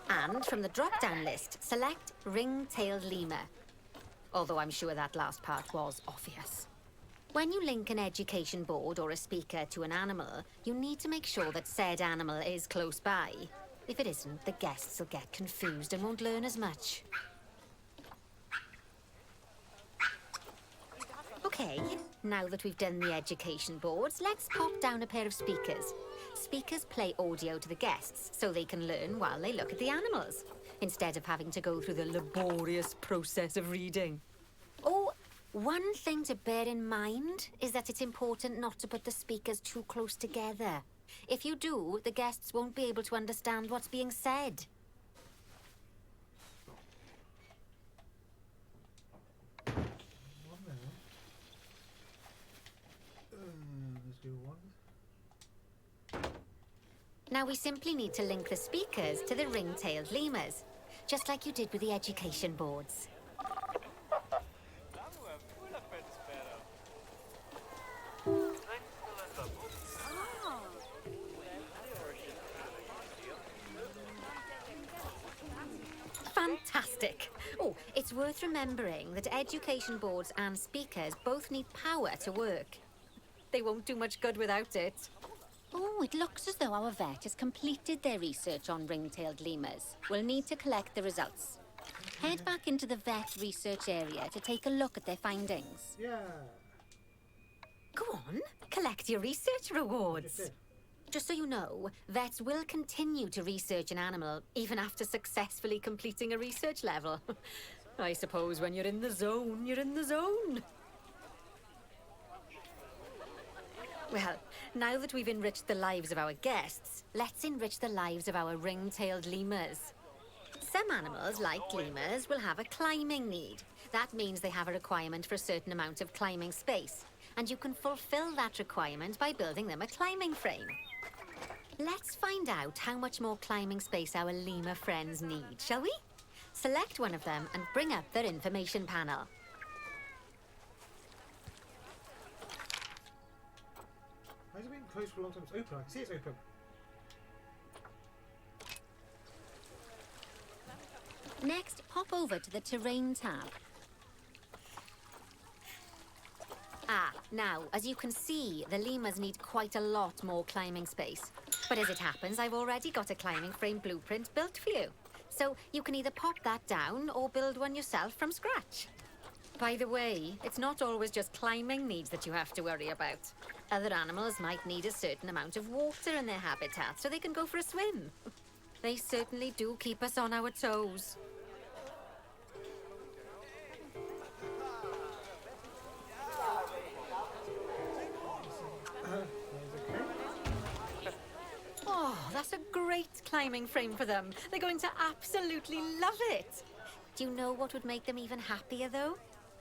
And from the drop-down list, select ring-tailed lemur. Although I'm sure that last part was obvious. When you link an education board or a speaker to an animal, you need to make sure that said animal is close by. If it isn't, the guests will get confused and won't learn as much. Okay, now that we've done the education boards, let's pop down a pair of speakers. Speakers play audio to the guests so they can learn while they look at the animals, instead of having to go through the laborious process of reading. Oh, one thing to bear in mind is that it's important not to put the speakers too close together. If you do, the guests won't be able to understand what's being said. One there. Let's do one. Now we simply need to link the speakers to the ring-tailed lemurs, just like you did with the education boards. Fantastic! Oh, it's worth remembering that education boards and speakers both need power to work. They won't do much good without it. Oh, it looks as though our vet has completed their research on ring-tailed lemurs. We'll need to collect the results. Head back into the vet research area to take a look at their findings. Yeah. Go on, collect your research Just rewards. did. Just so you know, vets will continue to research an animal even after successfully completing a research level. I suppose when you're in the zone, you're in the zone. Well, now that we've enriched the lives of our guests, let's enrich the lives of our ring-tailed lemurs. Some animals, like lemurs, will have a climbing need. That means they have a requirement for a certain amount of climbing space, and you can fulfill that requirement by building them a climbing frame. Let's find out how much more climbing space our lemur friends need, shall we? Select one of them and bring up their information panel. Why has it been closed for a long time? It's open. I can see it's open. Next, pop over to the terrain tab. Ah, now, as you can see, the lemurs need quite a lot more climbing space. But as it happens, I've already got a climbing frame blueprint built for you. So you can either pop that down or build one yourself from scratch. By the way, it's not always just climbing needs that you have to worry about. Other animals might need a certain amount of water in their habitat so they can go for a swim. They certainly do keep us on our toes. Oh, that's a great climbing frame for them. They're going to absolutely love it. Do you know what would make them even happier, though?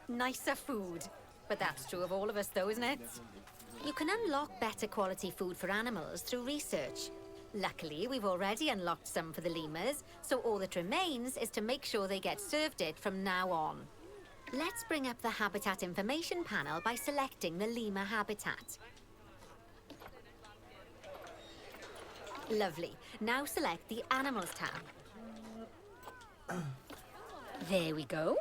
Nicer food. But that's true of all of us, though, isn't it? You can unlock better quality food for animals through research. Luckily, we've already unlocked some for the lemurs, so all that remains is to make sure they get served it from now on. Let's bring up the habitat information panel by selecting the lemur habitat. Lovely. Now select the Animals tab. There we go.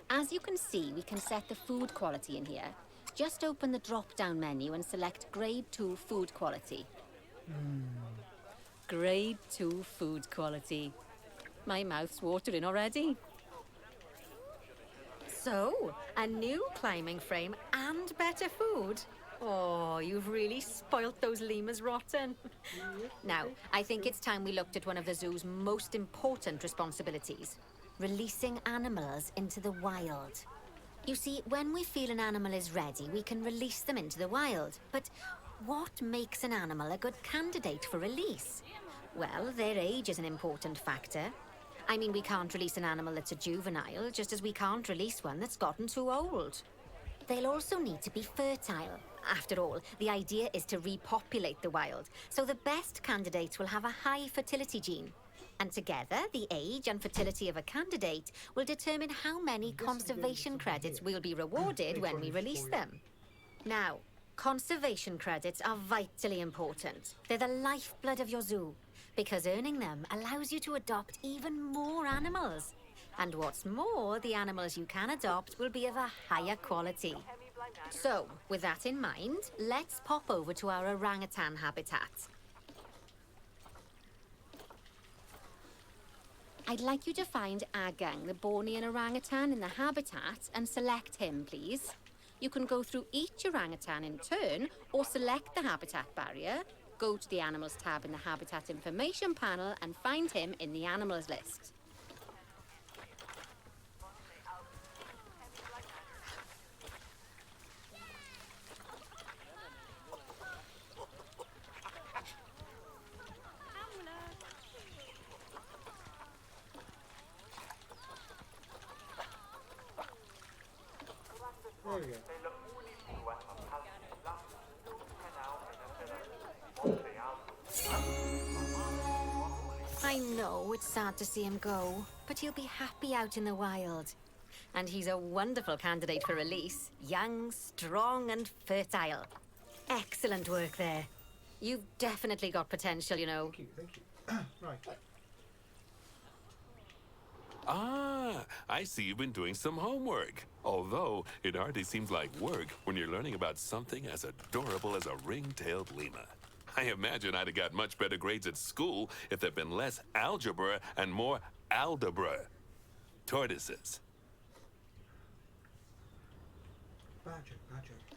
As you can see, we can set the food quality in here. Just open the drop-down menu and select Grade 2 Food Quality. Grade 2 Food Quality. My mouth's watering already. So, a new climbing frame and better food. Oh, you've really spoilt those lemurs rotten. Now, I think it's time we looked at one of the zoo's most important responsibilities. Releasing animals into the wild. You see, when we feel an animal is ready, we can release them into the wild. But what makes an animal a good candidate for release? Well, their age is an important factor. I mean, we can't release an animal that's a juvenile, just as we can't release one that's gotten too old. They'll also need to be fertile. After all, the idea is to repopulate the wild, so the best candidates will have a high fertility gene. And together, the age and fertility of a candidate will determine how many conservation credits we'll be rewarded when we release them. Now, conservation credits are vitally important. They're the lifeblood of your zoo, because earning them allows you to adopt even more animals. And what's more, the animals you can adopt will be of a higher quality. So, with that in mind, let's pop over to our orangutan habitat. I'd like you to find Agang, the Bornean orangutan, in the habitat and select him, please. You can go through each orangutan in turn or select the habitat barrier, go to the Animals tab in the Habitat Information panel and find him in the Animals list. There we go. I know it's sad to see him go, but he'll be happy out in the wild. And he's a wonderful candidate for release. Young, strong, and fertile. Excellent work there. You've definitely got potential, you know. Thank you. Right. Ah, I see you've been doing some homework. Although, it hardly seems like work when you're learning about something as adorable as a ring-tailed lemur. I imagine I'd have got much better grades at school if there'd been less algebra and more aldebra. Tortoises. Badger.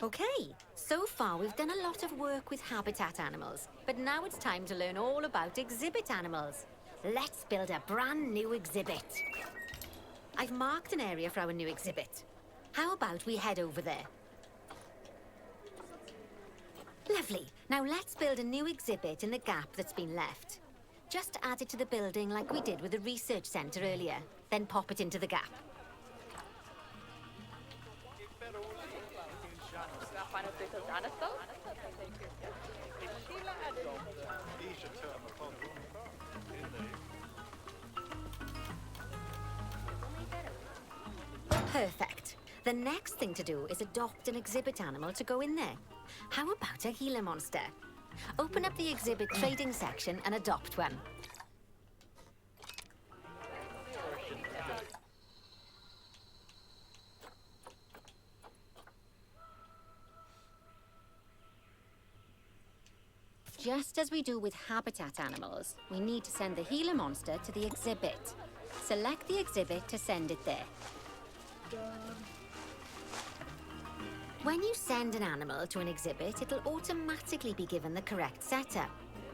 Okay, so far we've done a lot of work with habitat animals, but now it's time to learn all about exhibit animals. Let's build a brand new exhibit. I've marked an area for our new exhibit. How about we head over there? Lovely. Now let's build a new exhibit in the gap that's been left. Just add it to the building like we did with the research centre earlier, then pop it into the gap. Perfect. The next thing to do is adopt an exhibit animal to go in there. How about a Gila monster? Open up the exhibit trading section and adopt one. Just as we do with habitat animals, we need to send the Gila monster to the exhibit. Select the exhibit to send it there. When you send an animal to an exhibit, it'll automatically be given the correct setup.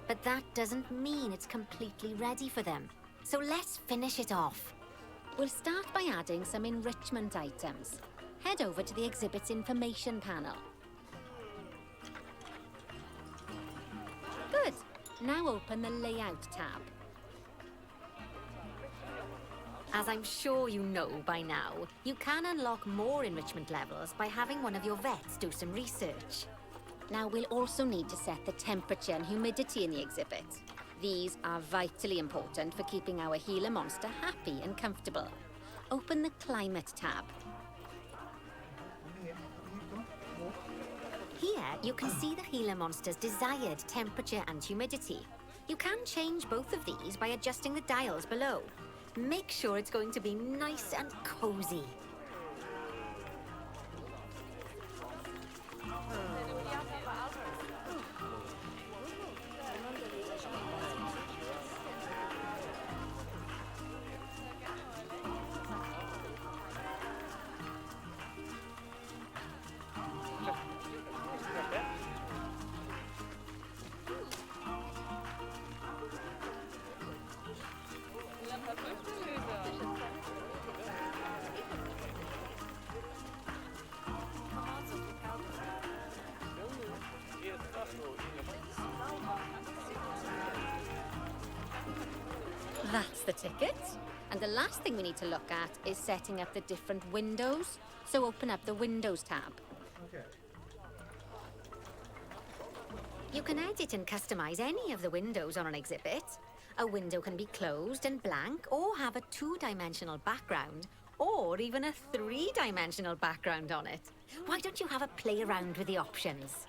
But that doesn't mean it's completely ready for them. So let's finish it off. We'll start by adding some enrichment items. Head over to the exhibit's information panel. Good. Now open the Layout tab. As I'm sure you know by now, you can unlock more enrichment levels by having one of your vets do some research. Now we'll also need to set the temperature and humidity in the exhibit. These are vitally important for keeping our Gila monster happy and comfortable. Open the Climate tab. Here, you can see the Gila monster's desired temperature and humidity. You can change both of these by adjusting the dials below. Make sure it's going to be nice and cozy. That's the ticket. And the last thing we need to look at is setting up the different windows. So open up the Windows tab. Okay. You can edit and customize any of the windows on an exhibit. A window can be closed and blank, or have a two-dimensional background, or even a three-dimensional background on it. Why don't you have a play around with the options?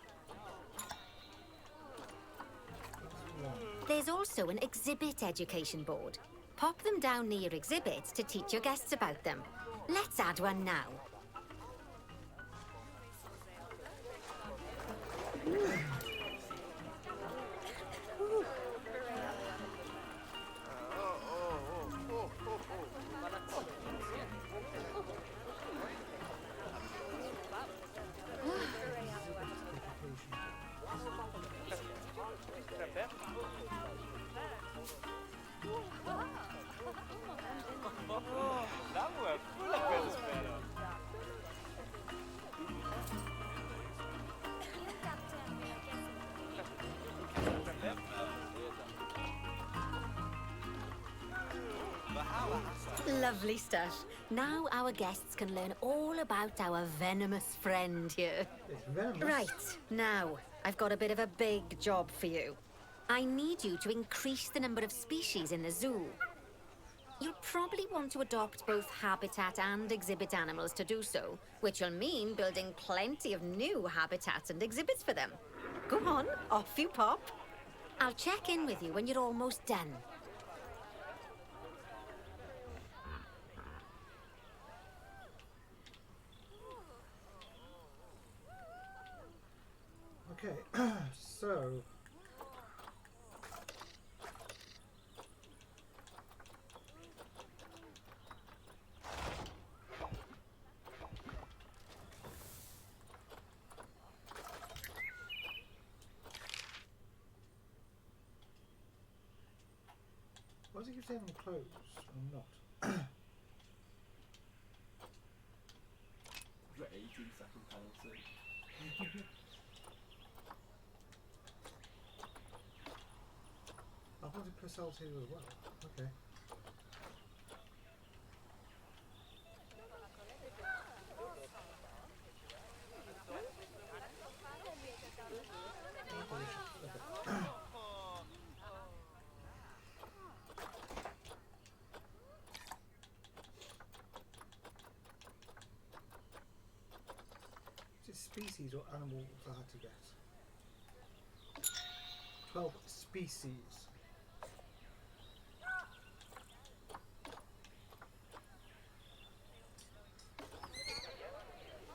There's also an exhibit education board. Pop them down near your exhibits to teach your guests about them. Let's add one now. Lovely stuff. Now our guests can learn all about our venomous friend here. It's venomous. Right, now, I've got a bit of a big job for you. I need you to increase the number of species in the zoo. You'll probably want to adopt both habitat and exhibit animals to do so, which will mean building plenty of new habitats and exhibits for them. Go on, off you pop. I'll check in with you when you're almost done. Okay, so why does it keep saying I'm close? I'm not. The 18-second penalty. I wanted Purcell's here as well. Okay. Is it species or animals I had to guess? 12 species.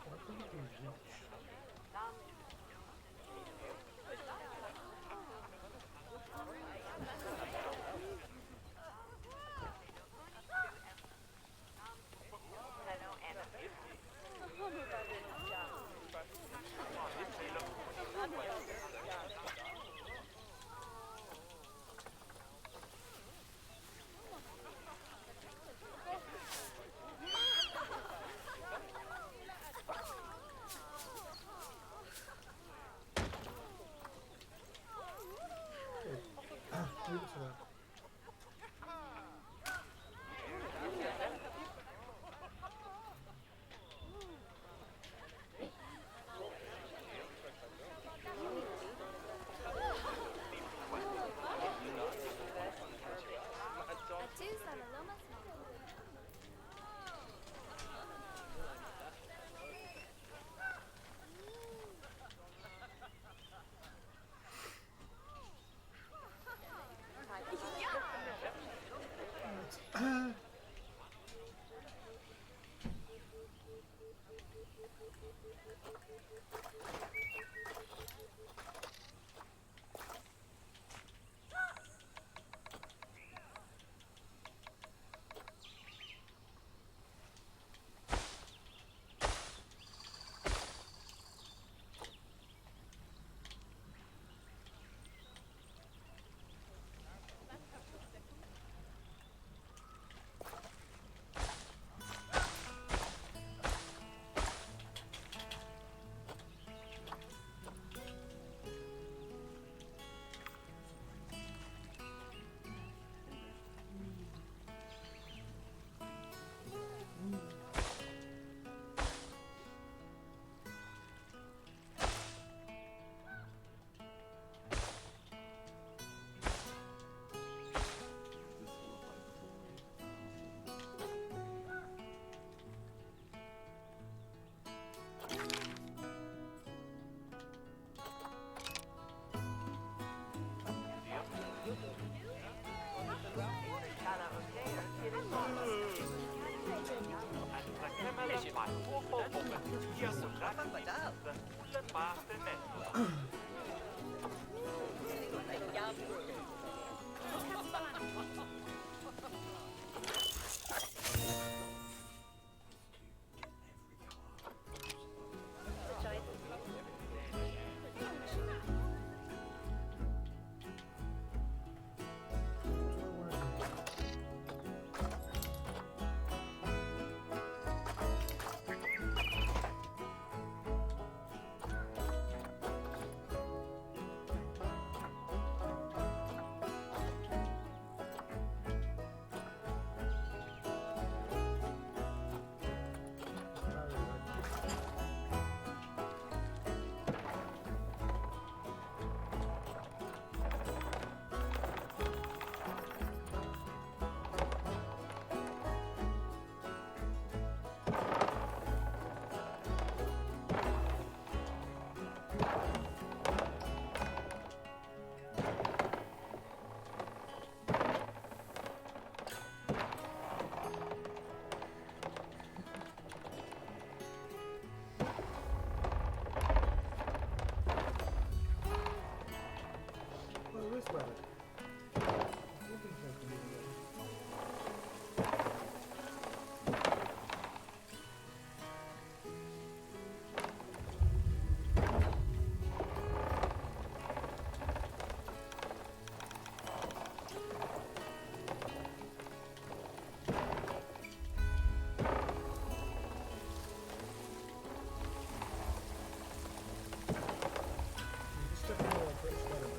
Why can't it be watch? bei Hofer over Tia und Landenpässe Uhlenbar Peninsula. Well, there is weather. Looking for it. Just stepping over for its weather.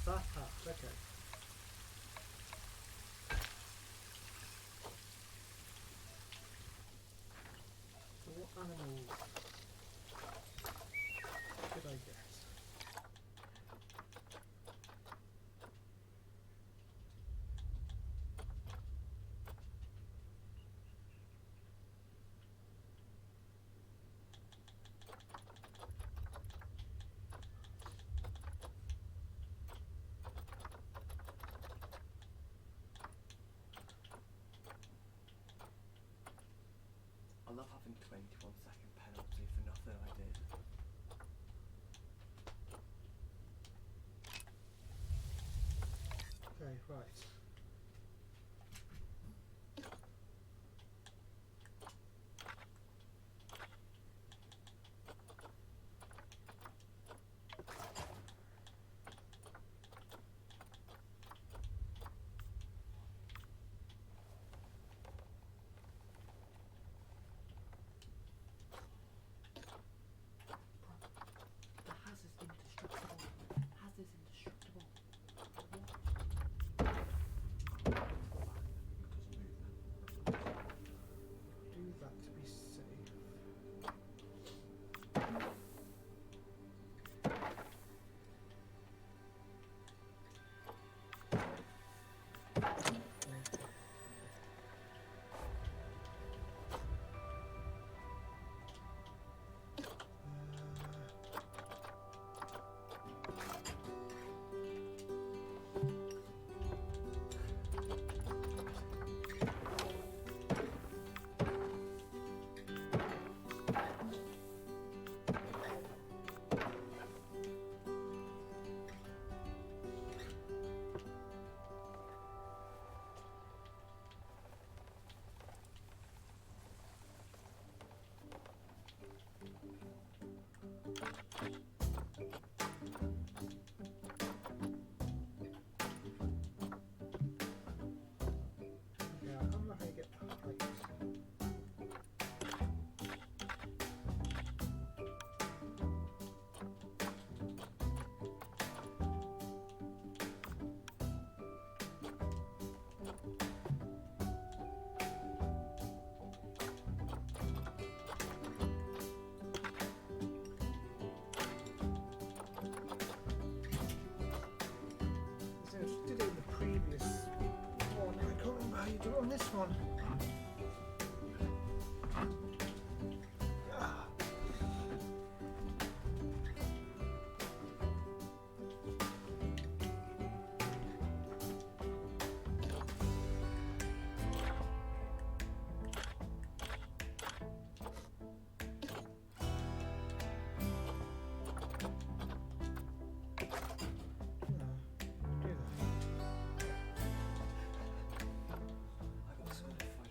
That path, okay. So what animals did I get? I love having 21-second penalty for nothing I did. Okay, right. The Haz is indestructible. Haz is indestructible. one. Ah. I got certified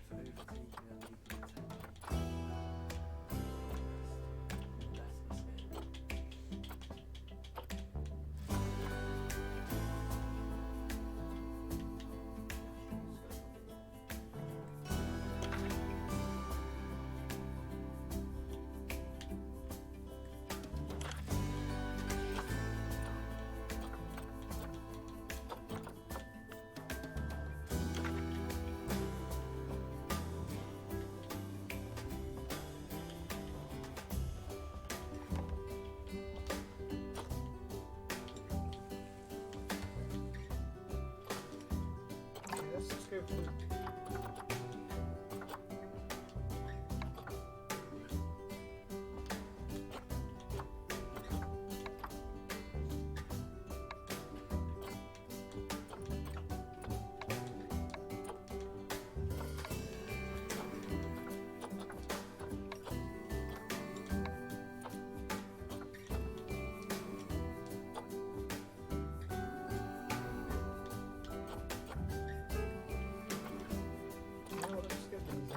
for overtaking and legal attention. That's it. Okay, let's just go for. No, let's just get these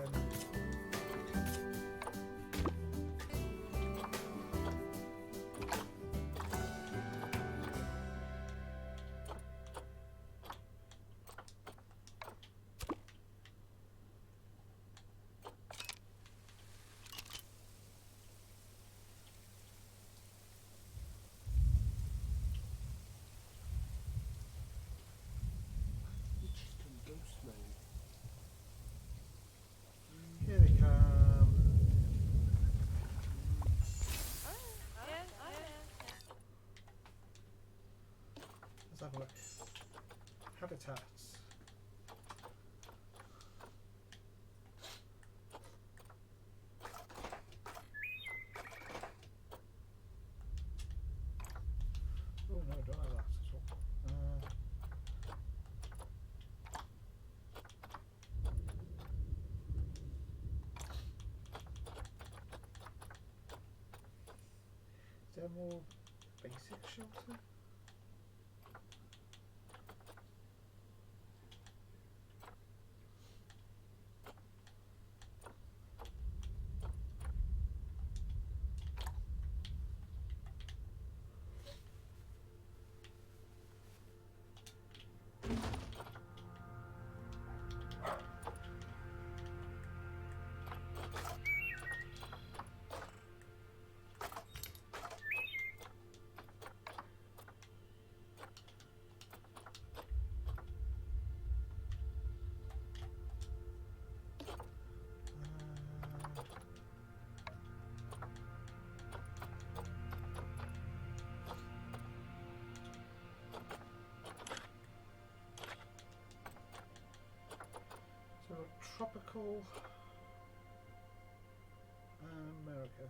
You just done ghost mode. Here they come. Let's have a look. Habitats. Oh no, don't like that at all. Is there more basic shelter? So tropical America. Okay.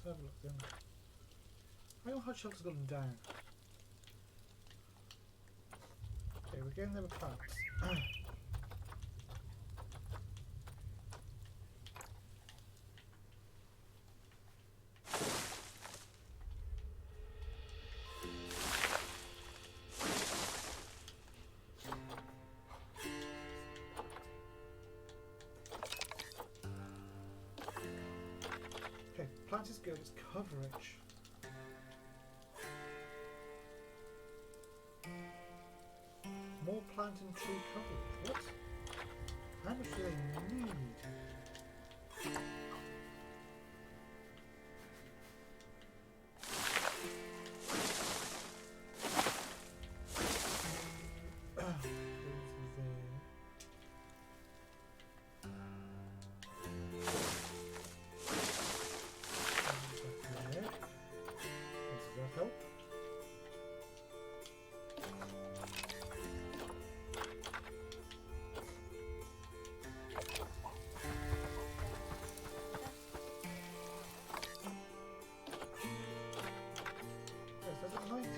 have a look then. I know hard shelter's gone down. Okay, we're getting there with plants. Okay, plant is good, it's coverage. More plant and tree coverage. What? How much do they need? Help. Yes, that's at night.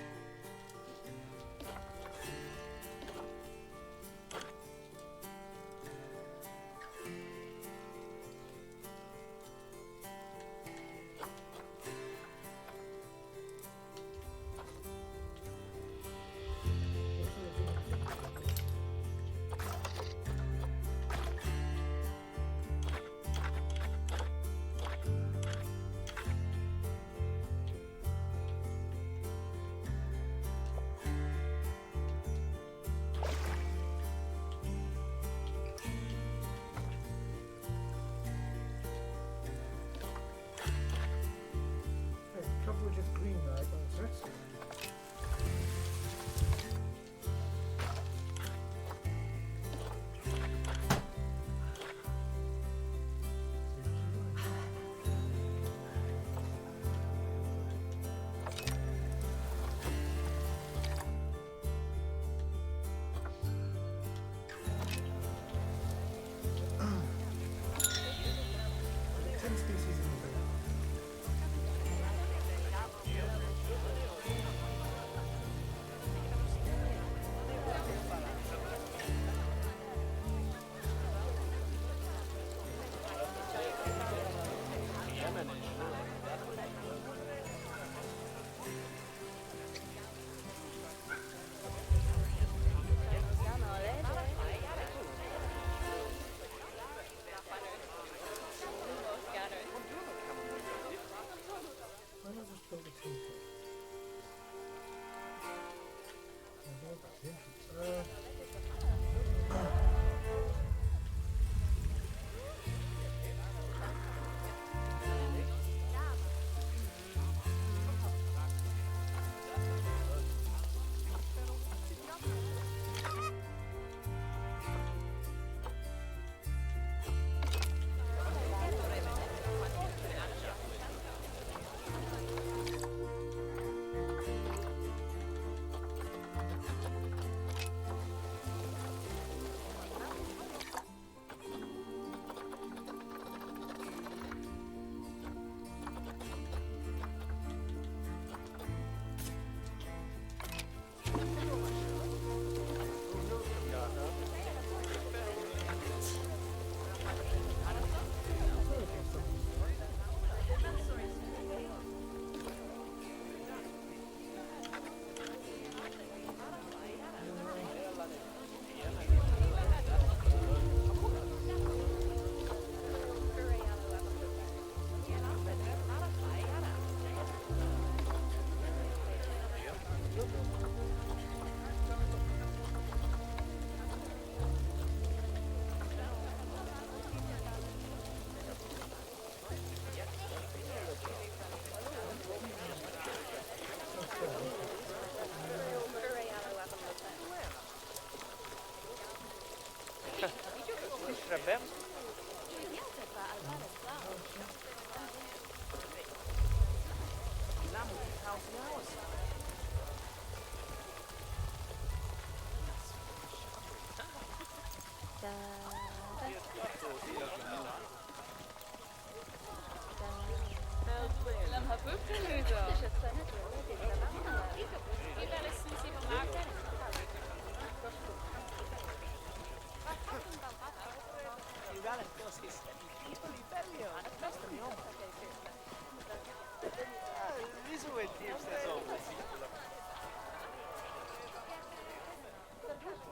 Coverage of green light, that's it. Why not just build a temple? That's the entrance.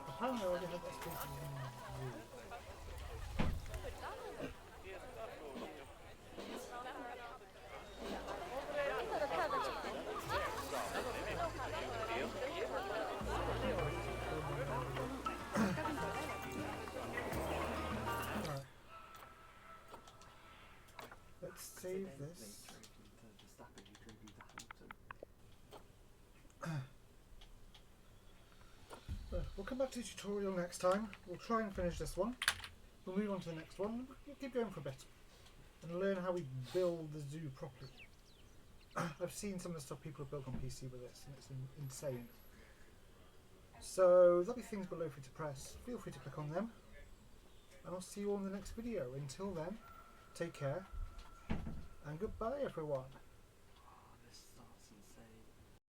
Apparently I already had that species in view. Right. Let's save this. We'll come back to the tutorial next time. We'll try and finish this one. We'll move on to the next one. We'll keep going for a bit and learn how we build the zoo properly. I've seen some of the stuff people have built on PC with this, and it's insane. So there'll be things below for you to press. Feel free to click on them, and I'll see you all in the next video. Until then, take care and goodbye, everyone.